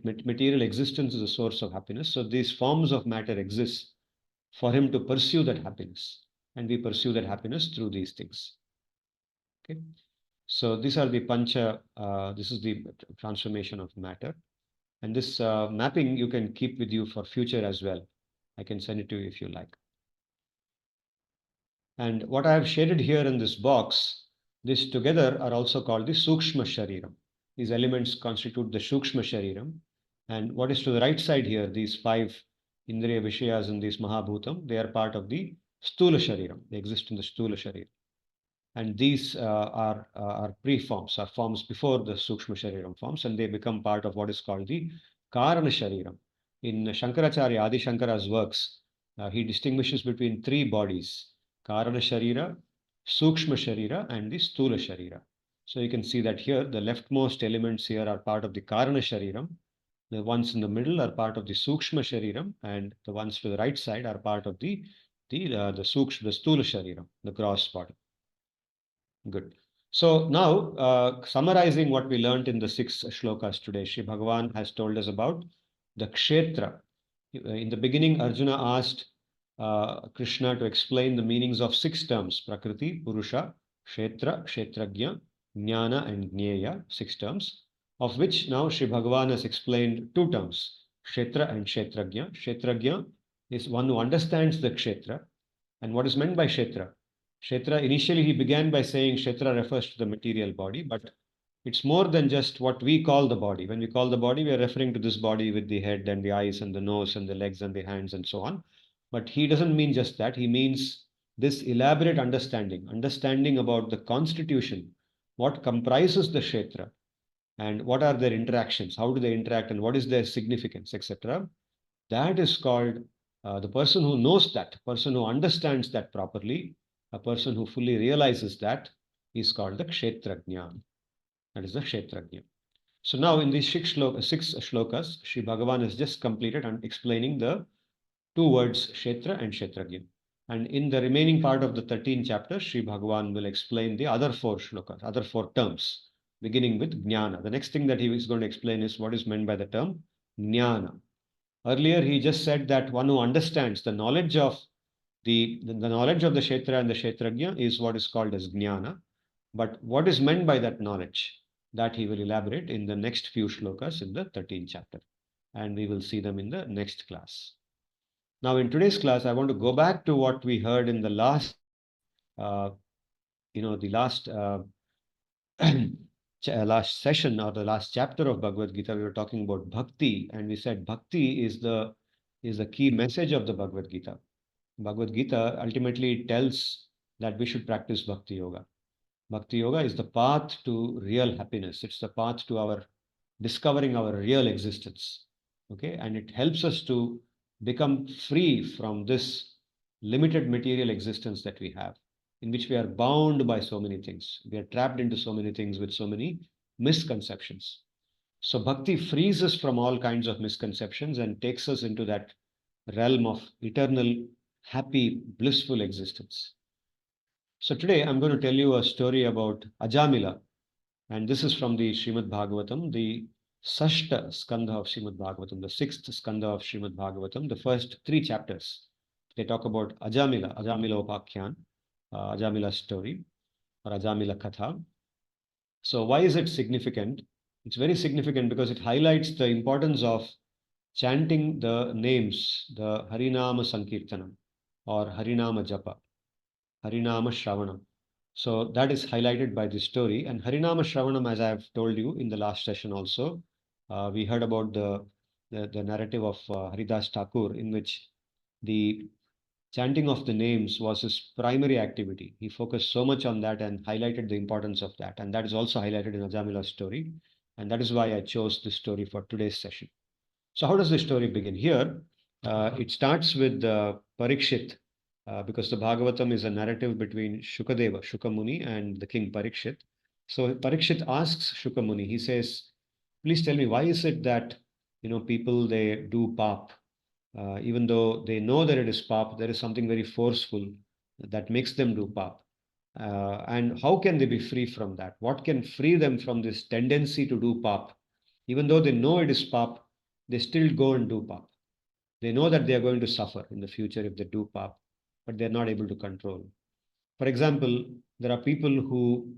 [SPEAKER 1] Material existence is a source of happiness. So these forms of matter exist for him to pursue that happiness. And we pursue that happiness through these things. Okay. So these are the pancha, this is the transformation of matter. And this mapping you can keep with you for future as well. I can send it to you if you like. And what I have shaded here in this box, this together are also called the Sukshma Shariram. These elements constitute the Sukshma Shariram. And what is to the right side here, these five Indriya Vishayas and these Mahabhutam, they are part of the Stula Shariram. They exist in the Stula Shariram. And these are preforms, are forms before the Sukshma Shariram forms, and they become part of what is called the Karana Shariram. In Shankaracharya, Adi Shankara's works, he distinguishes between three bodies: Karana Sharira, Sukshma Sharira, and the Stula Sharira. So you can see that here, the leftmost elements here are part of the Karana Shariram. The ones in the middle are part of the Sukshma Shariram, and the ones to the right side are part of the Stula Shariram, the gross body. Good. So now, summarizing what we learned in the 6 shlokas today, Sri Bhagavan has told us about the kshetra. In the beginning, Arjuna asked Krishna to explain the meanings of 6 terms: Prakriti, Purusha, Kshetra, Kshetrajna, Jnana, and Jnaya, 6 terms, of which now Sri Bhagavan has explained 2 terms: Kshetra and Kshetrajna. Kshetrajna is one who understands the kshetra. And what is meant by Kshetra? Kshetra, initially he began by saying Kshetra refers to the material body, but it's more than just what we call the body. When we call the body, we are referring to this body with the head and the eyes and the nose and the legs and the hands and so on. But he doesn't mean just that. He means this elaborate understanding about the constitution, what comprises the Kshetra, and what are their interactions, how do they interact, and what is their significance, etc. That is called the person who knows that, person who understands that properly, a person who fully realizes that is called the Kshetrajna. That is the Kshetrajna. So now in these 6 shlokas, Sri Bhagavan has just completed and explaining the 2 words Kshetra and Kshetrajna. And in the remaining part of the 13th chapter, Sri Bhagavan will explain the other 4 shlokas, other 4 terms, beginning with Jnana. The next thing that he is going to explain is what is meant by the term Jnana. Earlier, he just said that one who understands the knowledge of the knowledge of the Kshetra and the Kshetrajna is what is called as Jnana. But what is meant by that knowledge? That he will elaborate in the next few shlokas in the 13th chapter. And we will see them in the next class. Now, in today's class, I want to go back to what we heard in the last, last session or the last chapter of Bhagavad Gita. We were talking about bhakti, and we said bhakti is the key message of the Bhagavad Gita. Bhagavad Gita ultimately tells that we should practice bhakti yoga. Bhakti yoga is the path to real happiness. It's the path to our discovering our real existence. Okay, and it helps us to become free from this limited material existence that we have, in which we are bound by so many things. We are trapped into so many things with so many misconceptions. So, bhakti frees us from all kinds of misconceptions and takes us into that realm of eternal, happy, blissful existence. So, today I'm going to tell you a story about Ajamila, and this is from the Srimad-Bhagavatam, the Sashta Skandha of Srimad-Bhagavatam, the sixth Skandha of Srimad-Bhagavatam, the first three chapters. They talk about Ajamila, Ajamila Upakhyan, Ajamila story, or Ajamila Katha. So, why is it significant? It's very significant because it highlights the importance of chanting the names, the Harinama Sankirtanam or Harinama Japa, Harinama Shravanam. So that is highlighted by this story. And Harinama Shravanam, as I have told you in the last session also, we heard about the narrative of Haridas Thakur, in which the chanting of the names was his primary activity. He focused so much on that and highlighted the importance of that. And that is also highlighted in Ajamila's story. And that is why I chose this story for today's session. So how does the story begin? Here, it starts with Parikshit, because the Bhagavatam is a narrative between Shukadeva, Shukamuni, and the king Parikshit. So Parikshit asks Shukamuni, he says, please tell me, why is it that people they do pap, even though they know that it is pap, there is something very forceful that makes them do pap. And how can they be free from that? What can free them from this tendency to do pap? Even though they know it is pap, they still go and do pap. They know that they are going to suffer in the future if they do pap, but they're not able to control. For example, there are people who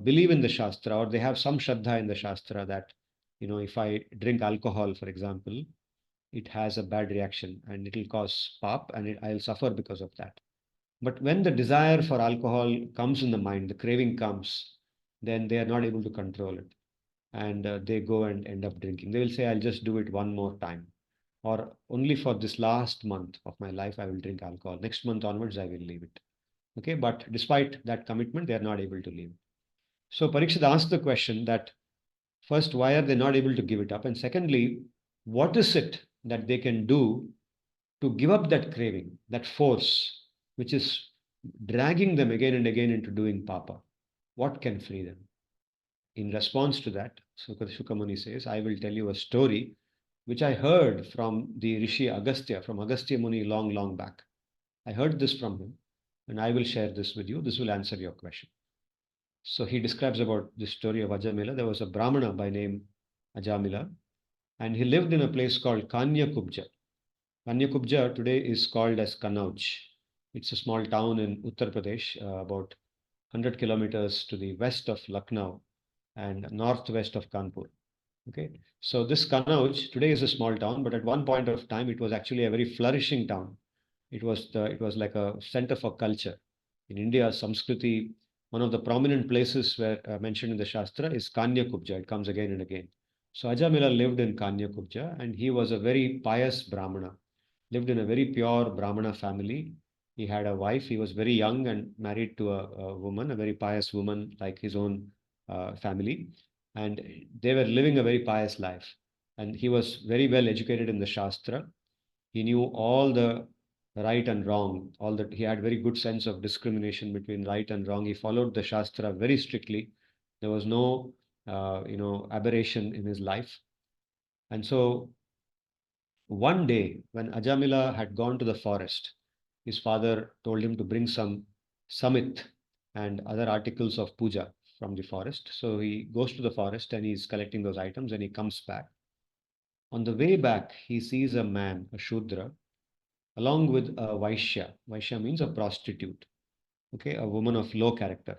[SPEAKER 1] believe in the Shastra, or they have some Shraddha in the Shastra that, if I drink alcohol, for example, it has a bad reaction and it will cause pap and I'll suffer because of that. But when the desire for alcohol comes in the mind, the craving comes, then they are not able to control it. And they go and end up drinking. They will say, I'll just do it one more time. Or only for this last month of my life, I will drink alcohol. Next month onwards, I will leave it. Okay, but despite that commitment, they are not able to leave. So Parikshit asked the question that first, why are they not able to give it up? And secondly, what is it that they can do to give up that craving, that force, which is dragging them again and again into doing papa? What can free them? In response to that, Shukamuni says, I will tell you a story which I heard from the Rishi Agastya, from Agastya Muni long, long back. I heard this from him, and I will share this with you. This will answer your question. So he describes about the story of Ajamila. There was a Brahmana by name Ajamila, and he lived in a place called Kanyakubja. Kanyakubja today is called as Kanauj. It's a small town in Uttar Pradesh, about 100 kilometers to the west of Lucknow and northwest of Kanpur. Okay, so this Kanauj today is a small town, but at one point of time it was actually a very flourishing town. It was like a center for culture. In India, Samskriti, one of the prominent places where mentioned in the Shastra is Kanyakubja. It comes again and again. So Ajamila lived in Kanyakubja, and he was a very pious Brahmana. Lived in a very pure Brahmana family. He had a wife. He was very young and married to a woman, a very pious woman like his own family. And they were living a very pious life. And he was very well educated in the Shastra. He knew all the right and wrong, all that. He had very good sense of discrimination between right and wrong. He followed the Shastra very strictly. There was no, aberration in his life. And so one day, when Ajamila had gone to the forest, his father told him to bring some samit and other articles of puja from the forest. So he goes to the forest and he's collecting those items and he comes back. On the way back, he sees a man, a Shudra, along with a Vaishya. Vaishya means a prostitute, okay, a woman of low character.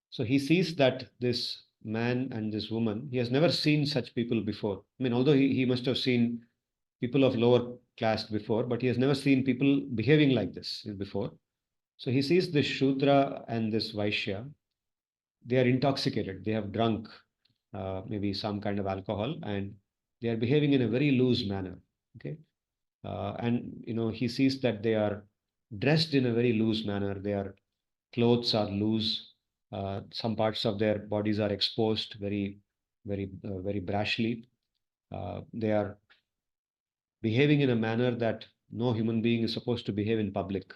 [SPEAKER 1] So he sees that this man and this woman, he has never seen such people before. I mean, although he must have seen people of lower class before, but he has never seen people behaving like this before. So he sees this Shudra and this Vaishya. They are intoxicated. They have drunk maybe some kind of alcohol, and they are behaving in a very loose manner. Okay, and he sees that they are dressed in a very loose manner. Their clothes are loose. Some parts of their bodies are exposed very brashly. They are behaving in a manner that no human being is supposed to behave in public.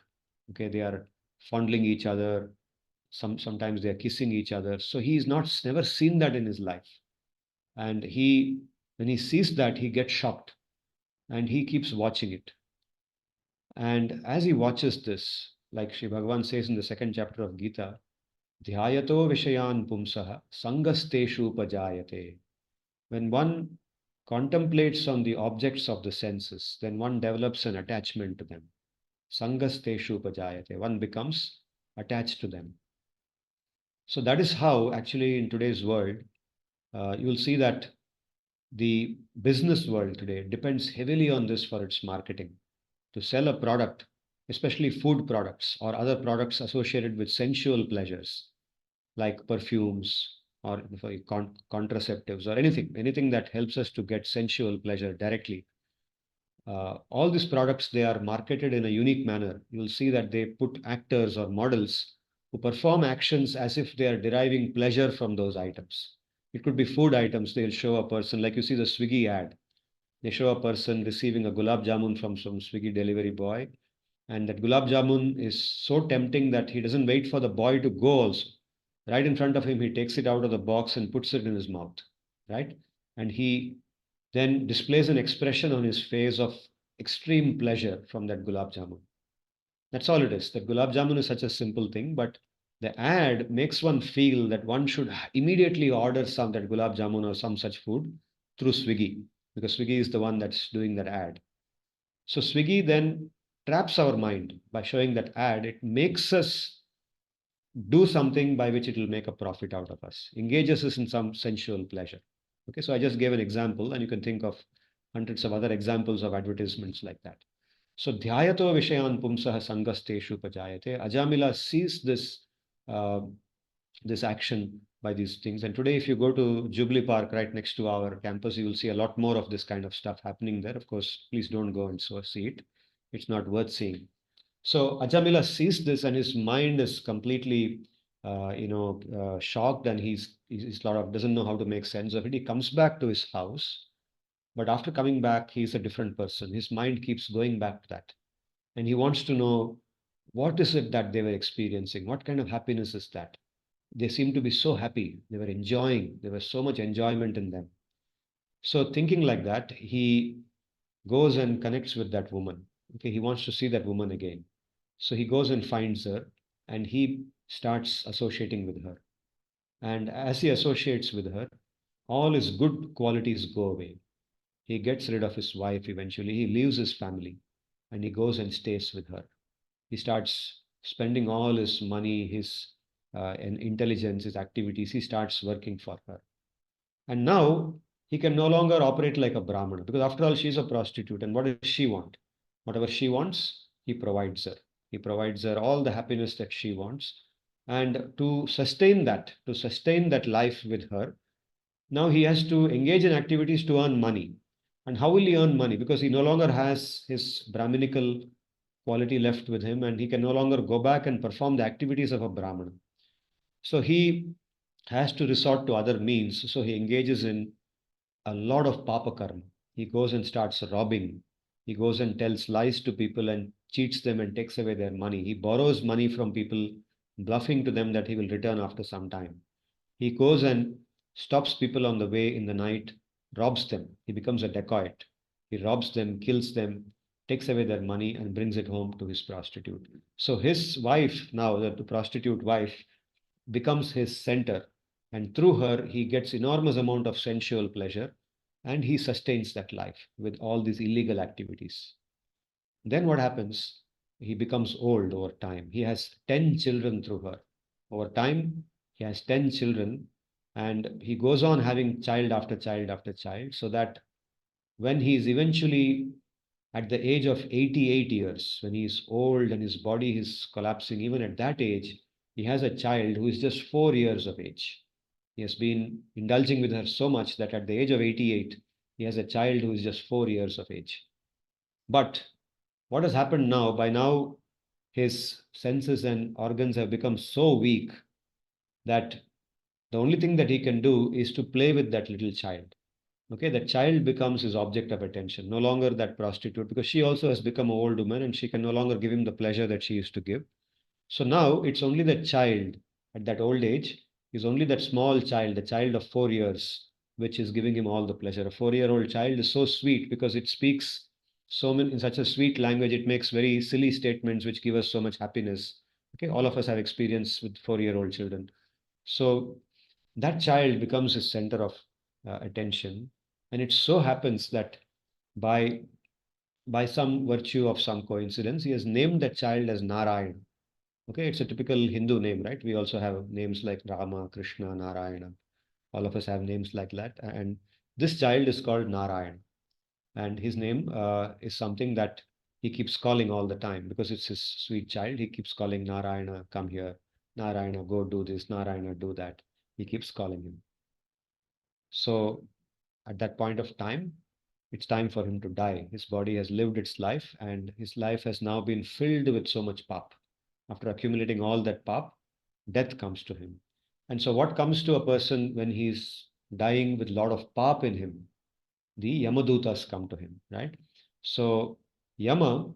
[SPEAKER 1] Okay, they are fondling each other. Sometimes they are kissing each other. So he's not never seen that in his life. And when he sees that, he gets shocked and he keeps watching it. And as he watches this, like Sri Bhagavan says in the second chapter of Gita, Dhyayato Vishayan Pumsaha Sangasteshu Pajayate. When one contemplates on the objects of the senses, then one develops an attachment to them. Sangasteshu Pajayate. One becomes attached to them. So that is how, actually, in today's world, you will see that the business world today depends heavily on this for its marketing. To sell a product, especially food products or other products associated with sensual pleasures, like perfumes or contraceptives or anything that helps us to get sensual pleasure directly. All these products, they are marketed in a unique manner. You'll see that they put actors or models who perform actions as if they are deriving pleasure from those items. It could be food items. They'll show a person, like you see the Swiggy ad. They show a person receiving a gulab jamun from some Swiggy delivery boy. And that gulab jamun is so tempting that he doesn't wait for the boy to go also. Right in front of him, he takes it out of the box and puts it in his mouth. Right? And he then displays an expression on his face of extreme pleasure from that gulab jamun. That's all it is. That gulab jamun is such a simple thing, but the ad makes one feel that one should immediately order some that gulab jamun or some such food through Swiggy, because Swiggy is the one that's doing that ad. So Swiggy then traps our mind by showing that ad. It makes us do something by which it will make a profit out of us, engages us in some sensual pleasure. Okay, so I just gave an example, and you can think of hundreds of other examples of advertisements like that. So dhyayato vishayan pumsaha sangasteshu pajayate. Ajamila sees uh, this action by these things. And today, if you go to Jubilee Park right next to our campus, you will see a lot more of this kind of stuff happening there. Of course, please don't go and so see it. It's not worth seeing. So Ajamila sees this and his mind is completely, shocked, and he's sort of doesn't know how to make sense of it. He comes back to his house, but after coming back, he's a different person. His mind keeps going back to that, and he wants to know what is it that they were experiencing. What kind of happiness is that? They seemed to be so happy. They were enjoying. There was so much enjoyment in them. So thinking like that, he goes and connects with that woman. Okay, he wants to see that woman again. So he goes and finds her and he starts associating with her. And as he associates with her, all his good qualities go away. He gets rid of his wife eventually. He leaves his family and he goes and stays with her. He starts spending all his money, his and intelligence, his activities. He starts working for her. And now he can no longer operate like a Brahmana, because after all, she's a prostitute. And what does she want? Whatever she wants, he provides her. He provides her all the happiness that she wants. And to sustain that life with her, now he has to engage in activities to earn money. And how will he earn money? Because he no longer has his Brahminical quality left with him, and he can no longer go back and perform the activities of a Brahmana. So he has to resort to other means. So he engages in a lot of papa karma. He goes and starts robbing. He goes and tells lies to people and cheats them and takes away their money. He borrows money from people, bluffing to them that he will return after some time. He goes and stops people on the way in the night, robs them. He becomes a dacoit. He robs them, kills them, takes away their money, and brings it home to his prostitute. So his wife, now the prostitute wife, becomes his center, and through her he gets enormous amount of sensual pleasure, and he sustains that life with all these illegal activities. Then what happens? He becomes old over time. He has 10 children through her. Over time, he has 10 children, and he goes on having child after child after child, so that when he is eventually at the age of 88 years, when he is old and his body is collapsing, even at that age, he has a child who is just 4 years of age. He has been indulging with her so much that at the age of 88, he has a child who is just 4 years of age. But what has happened now? By now, his senses and organs have become so weak that the only thing that he can do is to play with that little child. Okay, that child becomes his object of attention, no longer that prostitute, because she also has become an old woman and she can no longer give him the pleasure that she used to give. So now it's only the child at that old age, is only that small child, the child of 4 years, which is giving him all the pleasure. A 4-year-old child is so sweet because it speaks so many, in such a sweet language, it makes very silly statements which give us so much happiness. Okay, all of us have experience with 4-year-old children. So that child becomes his center of attention. And it so happens that by by some virtue of some coincidence, he has named that child as Narayan. Okay, it's a typical Hindu name, right? We also have names like Rama, Krishna, Narayana. All of us have names like that. And this child is called Narayan. And his name is something that he keeps calling all the time because it's his sweet child. He keeps calling Narayana, come here. Narayana, go do this. Narayana, do that. He keeps calling him. So at that point of time, it's time for him to die. His body has lived its life, and his life has now been filled with so much pap. After accumulating all that pap, death comes to him. And so, what comes to a person when he's dying with a lot of pap in him? The Yamadutas come to him, right? So, Yama,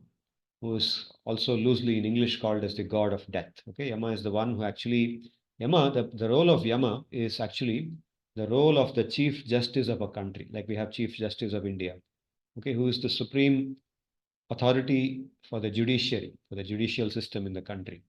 [SPEAKER 1] who is also loosely in English called as the god of death. Okay, Yama is the one who actually, the role of Yama is actually the role of the chief justice of a country, like we have chief justice of India, okay, who is the supreme authority for the judiciary, for the judicial system in the country.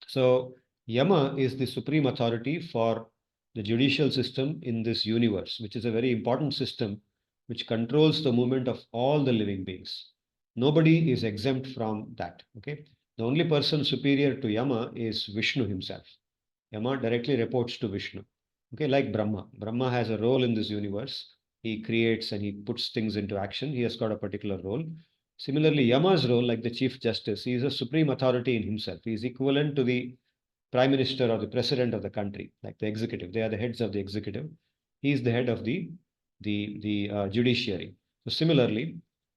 [SPEAKER 1] So Yama is the supreme authority for the judicial system in this universe, which is a very important system which controls the movement of all the living beings. Nobody is exempt from that. Okay. The only person superior to Yama is Vishnu himself. Yama directly reports to Vishnu. Okay, like Brahma. Brahma has a role in this universe. He creates and he puts things into action. He has got a particular role. Similarly, Yama's role, like the Chief Justice, he is a supreme authority in himself. He is equivalent to the Prime Minister or the President of the country, like the executive. They are the heads of the executive. He is the head of the judiciary. So similarly,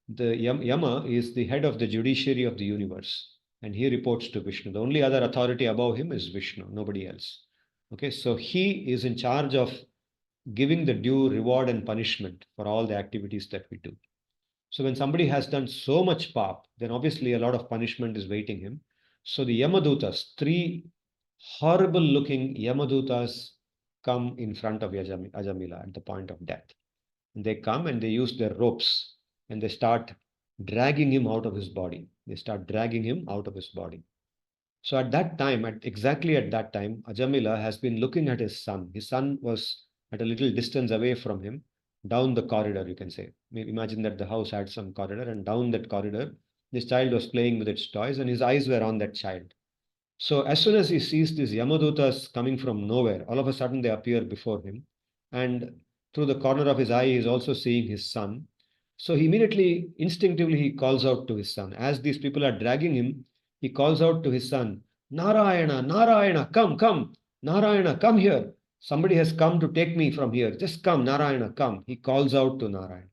[SPEAKER 1] the Yama is the head of the judiciary of the universe, and he reports to Vishnu. The only other authority above him is Vishnu, nobody else. Okay, so he is in charge of giving the due reward and punishment for all the activities that we do. So when somebody has done so much pap, then obviously a lot of punishment is waiting him. So the Yamadutas, three horrible looking Yamadutas, come in front of Ajamila at the point of death. And they come and they use their ropes and they start dragging him out of his body. They start dragging him out of his body. So at that time, exactly at that time, Ajamila has been looking at his son. His son was at a little distance away from him, down the corridor, you can say. Maybe imagine that the house had some corridor, and down that corridor, this child was playing with its toys, and his eyes were on that child. So as soon as he sees these Yamadutas coming from nowhere, all of a sudden they appear before him. And through the corner of his eye, he is also seeing his son. So he immediately, instinctively, he calls out to his son. As these people are dragging him, he calls out to his son, Narayana, Narayana, come, come, Narayana, come here. Somebody has come to take me from here. Just come, Narayana, come. He calls out to Narayana.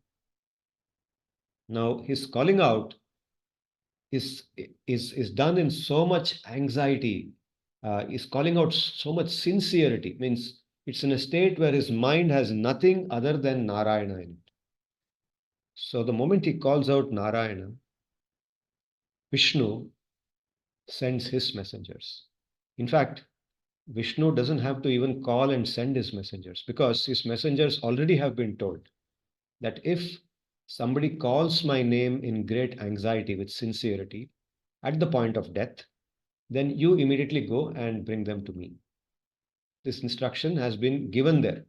[SPEAKER 1] Now, his calling out is done in so much anxiety, is calling out so much sincerity. Means it's in a state where his mind has nothing other than Narayana in it. So the moment he calls out Narayana, Vishnu sends his messengers. In fact, Vishnu doesn't have to even call and send his messengers because his messengers already have been told that if somebody calls my name in great anxiety with sincerity at the point of death, then you immediately go and bring them to me. This instruction has been given there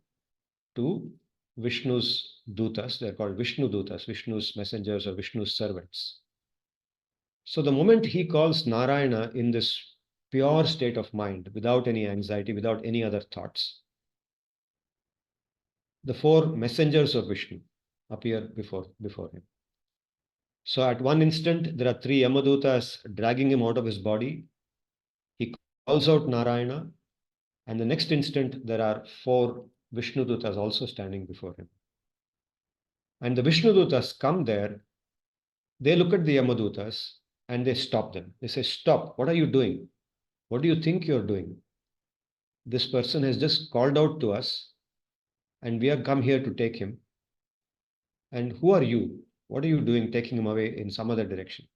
[SPEAKER 1] to Vishnu's dutas. They're called Vishnu dutas, Vishnu's messengers or Vishnu's servants. So the moment he calls Narayana in this pure state of mind, without any anxiety, without any other thoughts, the four messengers of Vishnu appear before him. So at one instant, there are three Yamadutas dragging him out of his body. He calls out Narayana, and the next instant, there are four Vishnu Dutas also standing before him. And the Vishnu Dutas come there, they look at the Yamadutas and they stop them. They say, Stop, what are you doing? What do you think you're doing? This person has just called out to us, and we have come here to take him. And who are you? What are you doing taking him away in some other direction?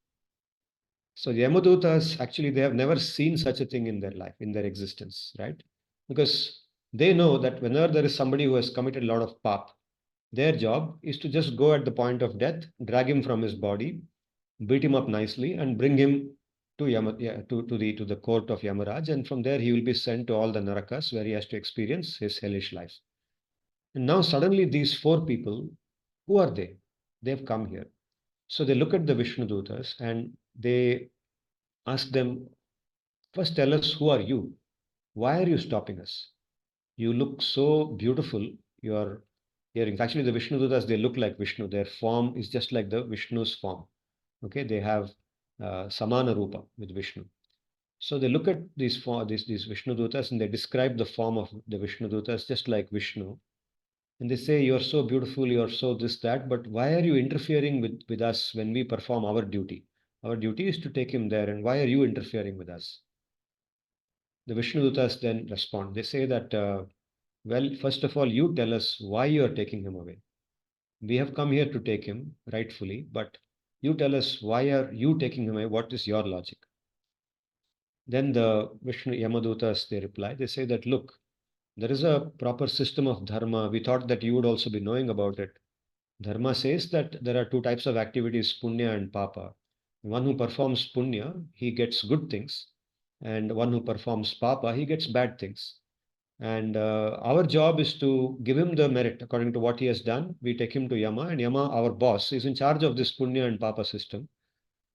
[SPEAKER 1] So the Yamadutas, actually, they have never seen such a thing in their life, in their existence, right? Because they know that whenever there is somebody who has committed a lot of pap, their job is to just go at the point of death, drag him from his body, beat him up nicely, and bring him to the court of Yamaraj, and from there he will be sent to all the narakas where he has to experience his hellish life. And now suddenly these four people, who are they? They've come here. So they look at the Vishnu Dutas and they ask them, first tell us, who are you? Why are you stopping us? You look so beautiful. Your earrings. Actually, the Vishnu Dutas, they look like Vishnu. Their form is just like the Vishnu's form. Okay, they have samana rupa with Vishnu. So they look at these Vishnu Dutas and they describe the form of the Vishnu Dutas just like Vishnu. And they say, you're so beautiful, you're so this, that, but why are you interfering with us when we perform our duty? Our duty is to take him there, and why are you interfering with us? The Vishnu Dutas then respond. They say that, well, first of all, you tell us why you are taking him away. We have come here to take him rightfully, but you tell us why are you taking him away? What is your logic? Then the Vishnu Yamadutas, they reply, they say that, look, there is a proper system of dharma. We thought that you would also be knowing about it. Dharma says that there are two types of activities, punya and papa. One who performs punya, he gets good things, and one who performs papa, he gets bad things. And our job is to give him the merit according to what he has done. We take him to Yama, and Yama, our boss, is in charge of this punya and papa system,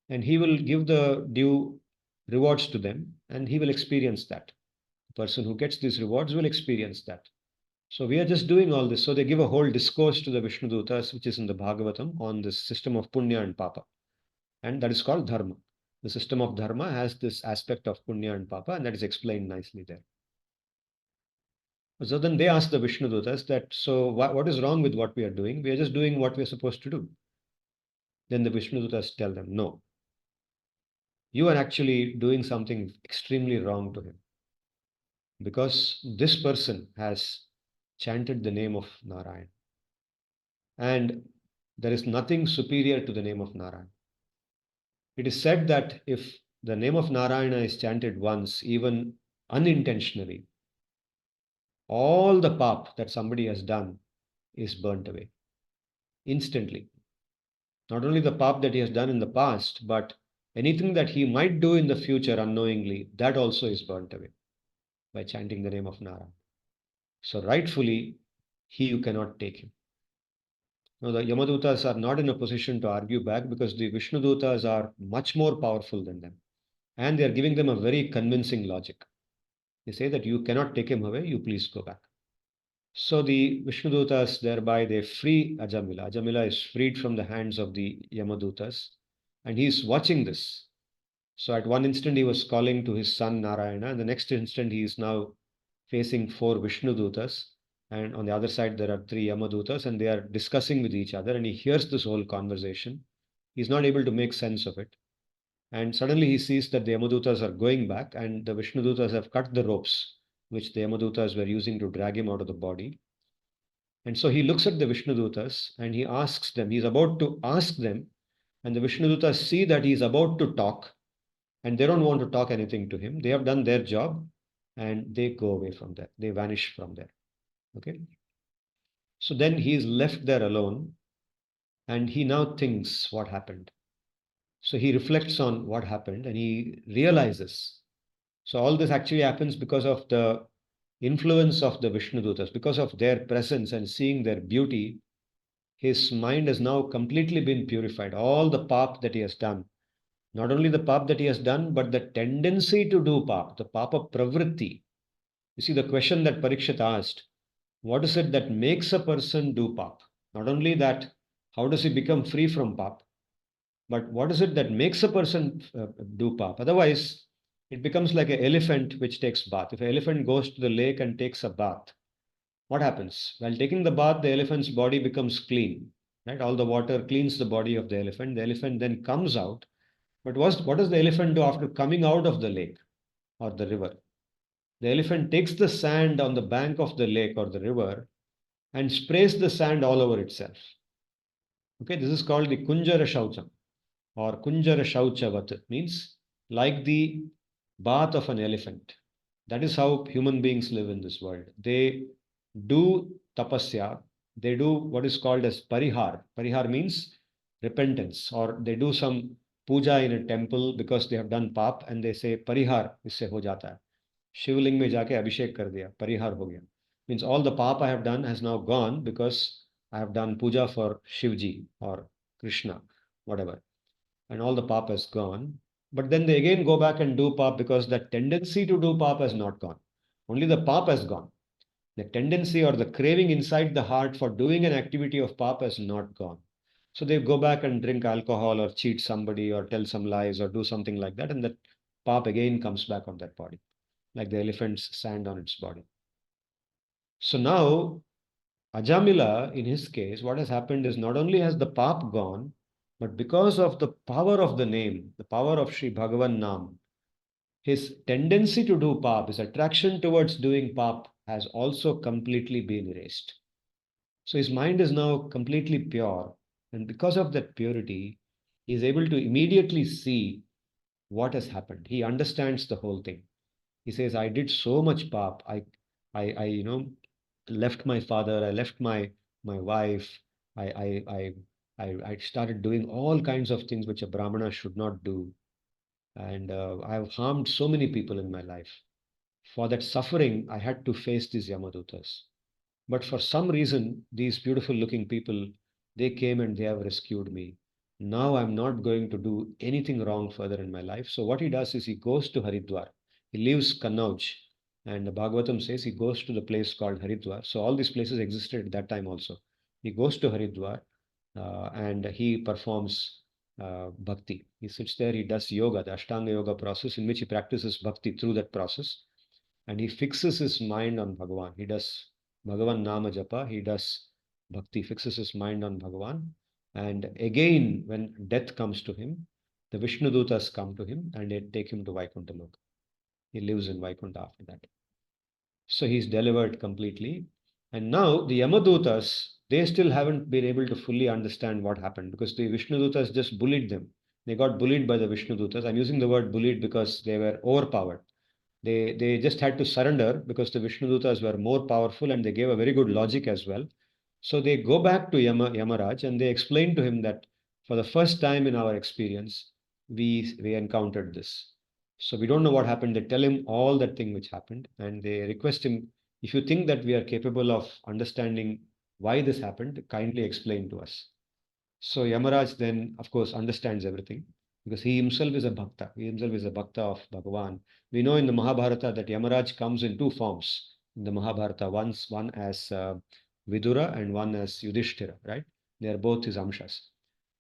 [SPEAKER 1] and he will give the due rewards to them, and he will experience that. The person who gets these rewards will experience that. So we are just doing all this. So they give a whole discourse to the Vishnu Dutas, which is in the Bhagavatam, on this system of punya and papa. And that is called dharma. The system of dharma has this aspect of punya and papa, and that is explained nicely there. So then they ask the Vishnu Dutas that, so what is wrong with what we are doing? We are just doing what we are supposed to do. Then the Vishnu Dutas tell them, no, you are actually doing something extremely wrong to him. Because this person has chanted the name of Narayan. And there is nothing superior to the name of Narayan. It is said that if the name of Narayana is chanted once, even unintentionally, all the pap that somebody has done is burnt away instantly. Not only the pap that he has done in the past, but anything that he might do in the future unknowingly, that also is burnt away by chanting the name of Narayan. So rightfully, you cannot take him. Now, the Yamadutas are not in a position to argue back because the Vishnudutas are much more powerful than them. And they are giving them a very convincing logic. They say that you cannot take him away, you please go back. So the Vishnudutas thereby they free Ajamila. Ajamila is freed from the hands of the Yamadutas, and he is watching this. So at one instant he was calling to his son Narayana, and the next instant he is now facing four Vishnudutas, and on the other side there are three Yamadutas, and they are discussing with each other, and he hears this whole conversation. He's not able to make sense of it. And suddenly he sees that the Yamadutas are going back, and the Vishnudutas have cut the ropes which the Yamadutas were using to drag him out of the body. And so he looks at the Vishnudutas and he asks them, he's about to ask them, and the Vishnudutas see that he's about to talk, and they don't want to talk anything to him. They have done their job, and they go away from there. They vanish from there. Okay. So then he is left there alone, and he now thinks what happened. So he reflects on what happened and he realizes. So all this actually happens because of the influence of the Vishnudutas, because of their presence and seeing their beauty. His mind has now completely been purified. All the pap that he has done, not only the pap that he has done, but the tendency to do pap, the papa pravritti. You see, the question that Parikshit asked, what is it that makes a person do pap? Not only that, how does he become free from pap? But what is it that makes a person do pap? Otherwise, it becomes like an elephant which takes bath. If an elephant goes to the lake and takes a bath, what happens? While taking the bath, the elephant's body becomes clean. Right? All the water cleans the body of the elephant. The elephant then comes out. But what does the elephant do after coming out of the lake or the river? The elephant takes the sand on the bank of the lake or the river and sprays the sand all over itself. Okay, this is called the Kunjara Shaucham or Kunjara Shauchavat, means like the bath of an elephant. That is how human beings live in this world. They do tapasya, they do what is called as parihar. Parihar means repentance, or they do some puja in a temple because they have done pap and they say parihar isse ho jata hai. शिवलिंग में जाके अभिषेक कर दिया परिहार हो गया means all the पाप I have done has now gone because I have done puja for Shivji or Krishna, whatever, and all the pap has gone. But then they again go back and do pap because the tendency to do pap has not gone. Only the pap has gone. The tendency or the craving inside the heart for doing an activity of pap has not gone. So they go back and drink alcohol or cheat somebody or tell some lies or do something like that, and that pap again comes back on that body like the elephant's sand on its body. So now, Ajamila, in his case, what has happened is not only has the pap gone, but because of the power of the name, the power of Sri Bhagavan Nam, his tendency to do pap, his attraction towards doing pap, has also completely been erased. So his mind is now completely pure. And because of that purity, he is able to immediately see what has happened. He understands the whole thing. He says, I did so much pap. I left my father. I left my wife. I, I, I, I started doing all kinds of things which a Brahmana should not do. And I have harmed so many people in my life. For that suffering, I had to face these Yamadutas. But for some reason, these beautiful looking people, they came and they have rescued me. Now I'm not going to do anything wrong further in my life. So what he does is he goes to Haridwar. He leaves Kannauj. And the Bhagavatam says he goes to the place called Haridwar. So all these places existed at that time also. He goes to Haridwar and he performs bhakti. He sits there, he does yoga, the Ashtanga yoga process in which he practices bhakti through that process. And he fixes his mind on Bhagavan. He does Bhagavan Nama Japa, he does bhakti, fixes his mind on Bhagavan. And again, when death comes to him, the Vishnu Dutas come to him and they take him to Vaikuntha Loka. He lives in Vaikuntha after that. So he's delivered completely. And now the Yamadutas, they still haven't been able to fully understand what happened because the Vishnu Dutas just bullied them. They got bullied by the Vishnu Dutas. I'm using the word bullied because they were overpowered. They just had to surrender because the Vishnu Dutas were more powerful and they gave a very good logic as well. So they go back to Yamaraj and they explain to him that for the first time in our experience, we encountered this. So we don't know what happened. They tell him all that thing which happened and they request him, if you think that we are capable of understanding why this happened, kindly explain to us. So Yamaraj then, of course, understands everything because he himself is a bhakta. He himself is a bhakta of Bhagavan. We know in the Mahabharata that Yamaraj comes in two forms in the Mahabharata. One as Vidura and one as Yudhishthira, right? They are both his amshas.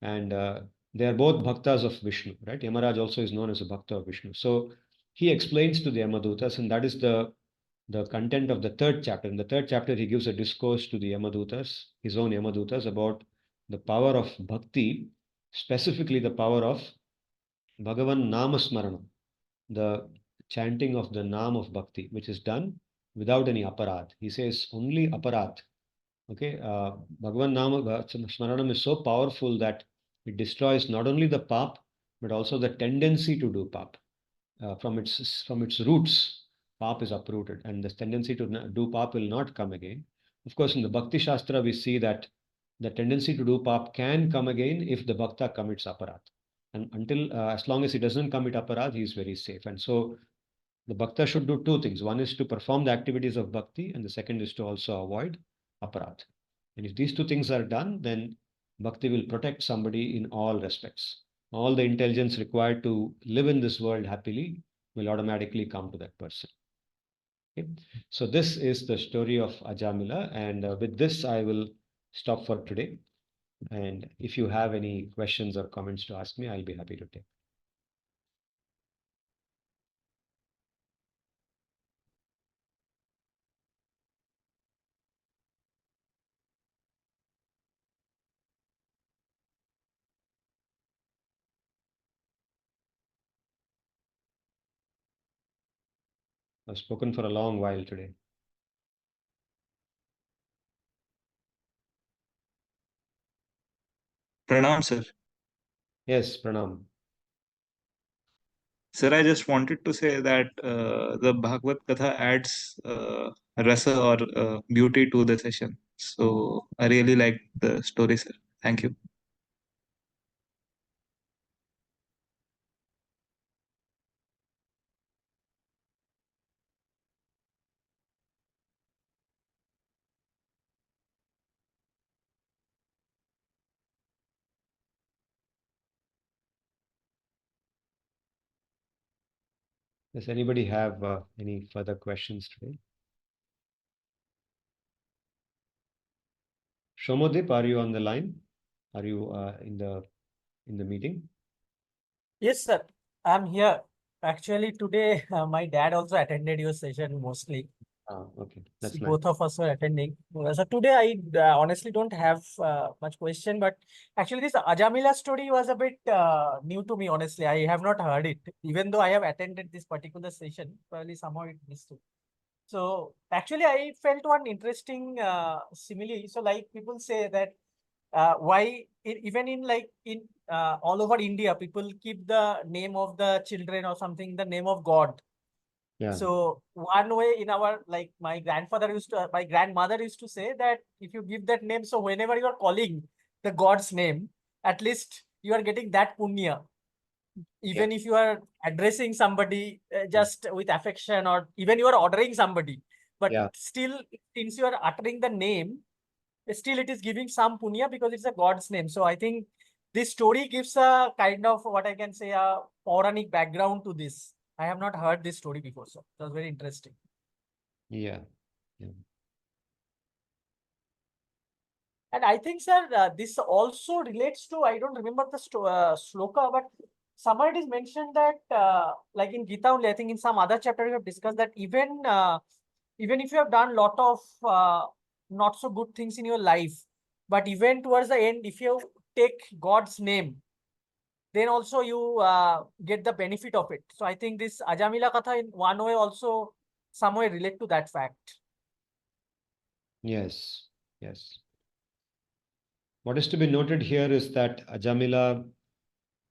[SPEAKER 1] And they are both bhaktas of Vishnu, right? Yamaraj also is known as a bhakta of Vishnu. So he explains to the Yamadutas, and that is the content of the third chapter. In the third chapter, he gives a discourse to the Yamadutas, his own Yamadutas, about the power of bhakti, specifically the power of Bhagavan Namasmaranam, the chanting of the Nam of Bhakti, which is done without any aparadh. He says only aparadh. Okay, Bhagavan Nama Smaranam is so powerful that it destroys not only the pap but also the tendency to do pap. From its roots, pap is uprooted, and the tendency to do pap will not come again. Of course, in the Bhakti Shastra, we see that the tendency to do pap can come again if the bhakta commits aparadh. And until as long as he doesn't commit aparadh, he is very safe. And so the bhakta should do two things. One is to perform the activities of bhakti, and the second is to also avoid aparadh. And if these two things are done, then bhakti will protect somebody in all respects. All the intelligence required to live in this world happily will automatically come to that person. Okay? So this is the story of Ajamila, and with this I will stop for today. And if you have any questions or comments to ask me, I'll be happy to take. I've spoken for a long while today.
[SPEAKER 2] Pranam, sir.
[SPEAKER 1] Yes, Pranam.
[SPEAKER 2] Sir, I just wanted to say that the Bhagavad Katha adds rasa or beauty to the session. So I really like the story, sir. Thank you.
[SPEAKER 1] Does anybody have any further questions today? Shomodip, are you on the line? Are you in the meeting?
[SPEAKER 3] Yes, sir. I'm here. Actually, today my dad also attended your session mostly.
[SPEAKER 1] Okay, that's nice.
[SPEAKER 3] Both of us were attending. So today I honestly don't have much question, but actually this Ajamila story was a bit new to me. Honestly, I have not heard it, even though I have attended this particular session. Probably somehow it missed it. So actually, I felt one interesting simile. So like people say that why even in like in all over India, people keep the name of the children or something, the name of God.
[SPEAKER 1] Yeah.
[SPEAKER 3] So one way in our, like my grandmother used to say that if you give that name, so whenever you are calling the God's name, at least you are getting that punya. Even if you are addressing somebody just with affection, or even you are ordering somebody, but still, since you are uttering the name, still it is giving some punya because it's a God's name. So I think this story gives a kind of, what I can say, a Puranic background to this. I have not heard this story before, so it was very interesting.
[SPEAKER 1] Yeah.
[SPEAKER 3] And I think, sir, this also relates to, I don't remember the sloka, but somewhere it is mentioned that, like in Gita only, I think in some other chapter we have discussed that even if you have done lot of not so good things in your life, but even towards the end, if you take God's name, then also you get the benefit of it. So I think this Ajamila Katha in one way also some way relate to that fact.
[SPEAKER 1] Yes. Yes. What is to be noted here is that Ajamila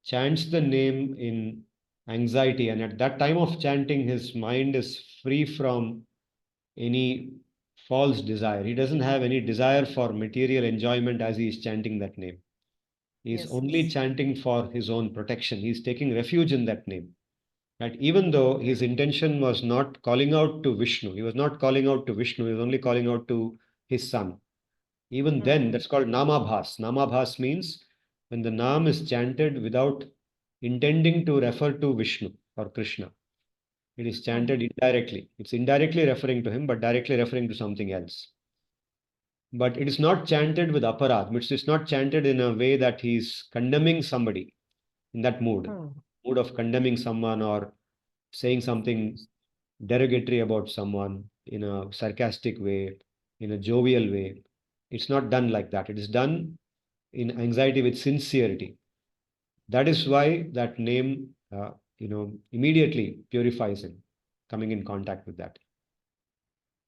[SPEAKER 1] chants the name in anxiety, and at that time of chanting, his mind is free from any false desire. He doesn't have any desire for material enjoyment as he is chanting that name. He is only chanting for his own protection. He is taking refuge in that name. Right? Even though his intention was not calling out to Vishnu, he was not calling out to Vishnu, he was only calling out to his son. Even then, that's called namabhas. Namabhas means when the nam is chanted without intending to refer to Vishnu or Krishna. It is chanted indirectly. It's indirectly referring to him, but directly referring to something else. But it is not chanted with aparad, which is not chanted in a way that he's condemning somebody in that mood of condemning someone or saying something derogatory about someone in a sarcastic way, in a jovial way. It's not done like that. It is done in anxiety with sincerity. That is why that name, immediately purifies him, coming in contact with that.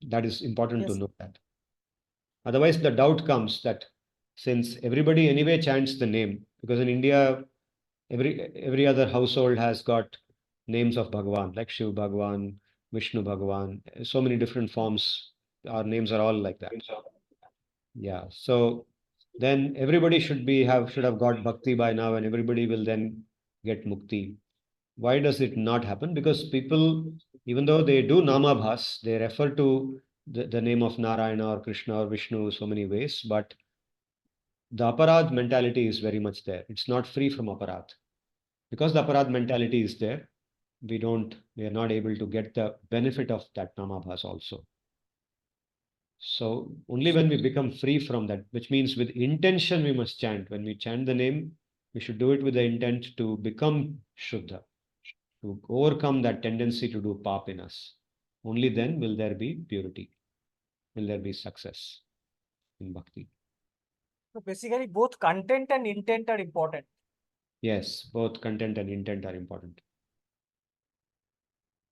[SPEAKER 1] That is important to note that. Otherwise, the doubt comes that since everybody anyway chants the name, because in India, every other household has got names of Bhagavan, like Shiv Bhagavan, Vishnu Bhagavan, so many different forms. Our names are all like that. Yeah. So then everybody should have got bhakti by now, and everybody will then get mukti. Why does it not happen? Because people, even though they do namabhas, they refer to the name of Narayana or Krishna or Vishnu so many ways, but the aparad mentality is very much there. It's not free from aparad. Because the aparad mentality is there, we are not able to get the benefit of that namabhas also. So only when we become free from that, which means with intention we must chant. When we chant the name, we should do it with the intent to become Shuddha, to overcome that tendency to do pap in us. Only then will there be purity, will there be success in bhakti.
[SPEAKER 3] So basically, both content and intent are important.
[SPEAKER 1] Yes, both content and intent are important.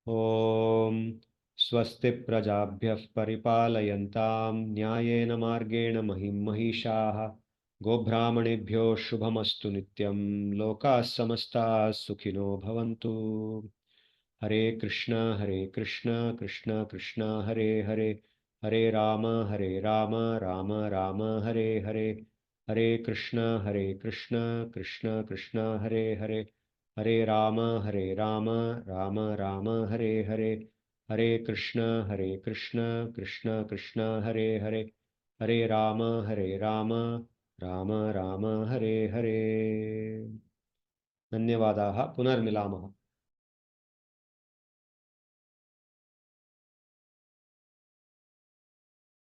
[SPEAKER 1] Om स्वस्ति प्रजाभ्यः परिपालयन्तां न्यायेन मार्गेण महिं महिषाः गोब्राह्मणेभ्यो शुभमस्तु नित्यं लोकाः समस्ताः सुखिनो भवन्तु। हरे कृष्ण कृष्ण कृष्ण हरे हरे, हरे राम राम राम हरे हरे, हरे कृष्ण कृष्ण कृष्ण हरे हरे, हरे राम राम राम हरे हरे, हरे कृष्ण कृष्ण कृष्ण हरे हरे, हरे राम राम राम हरे हरे। धन्यवादाः। पुनर्मिलामः।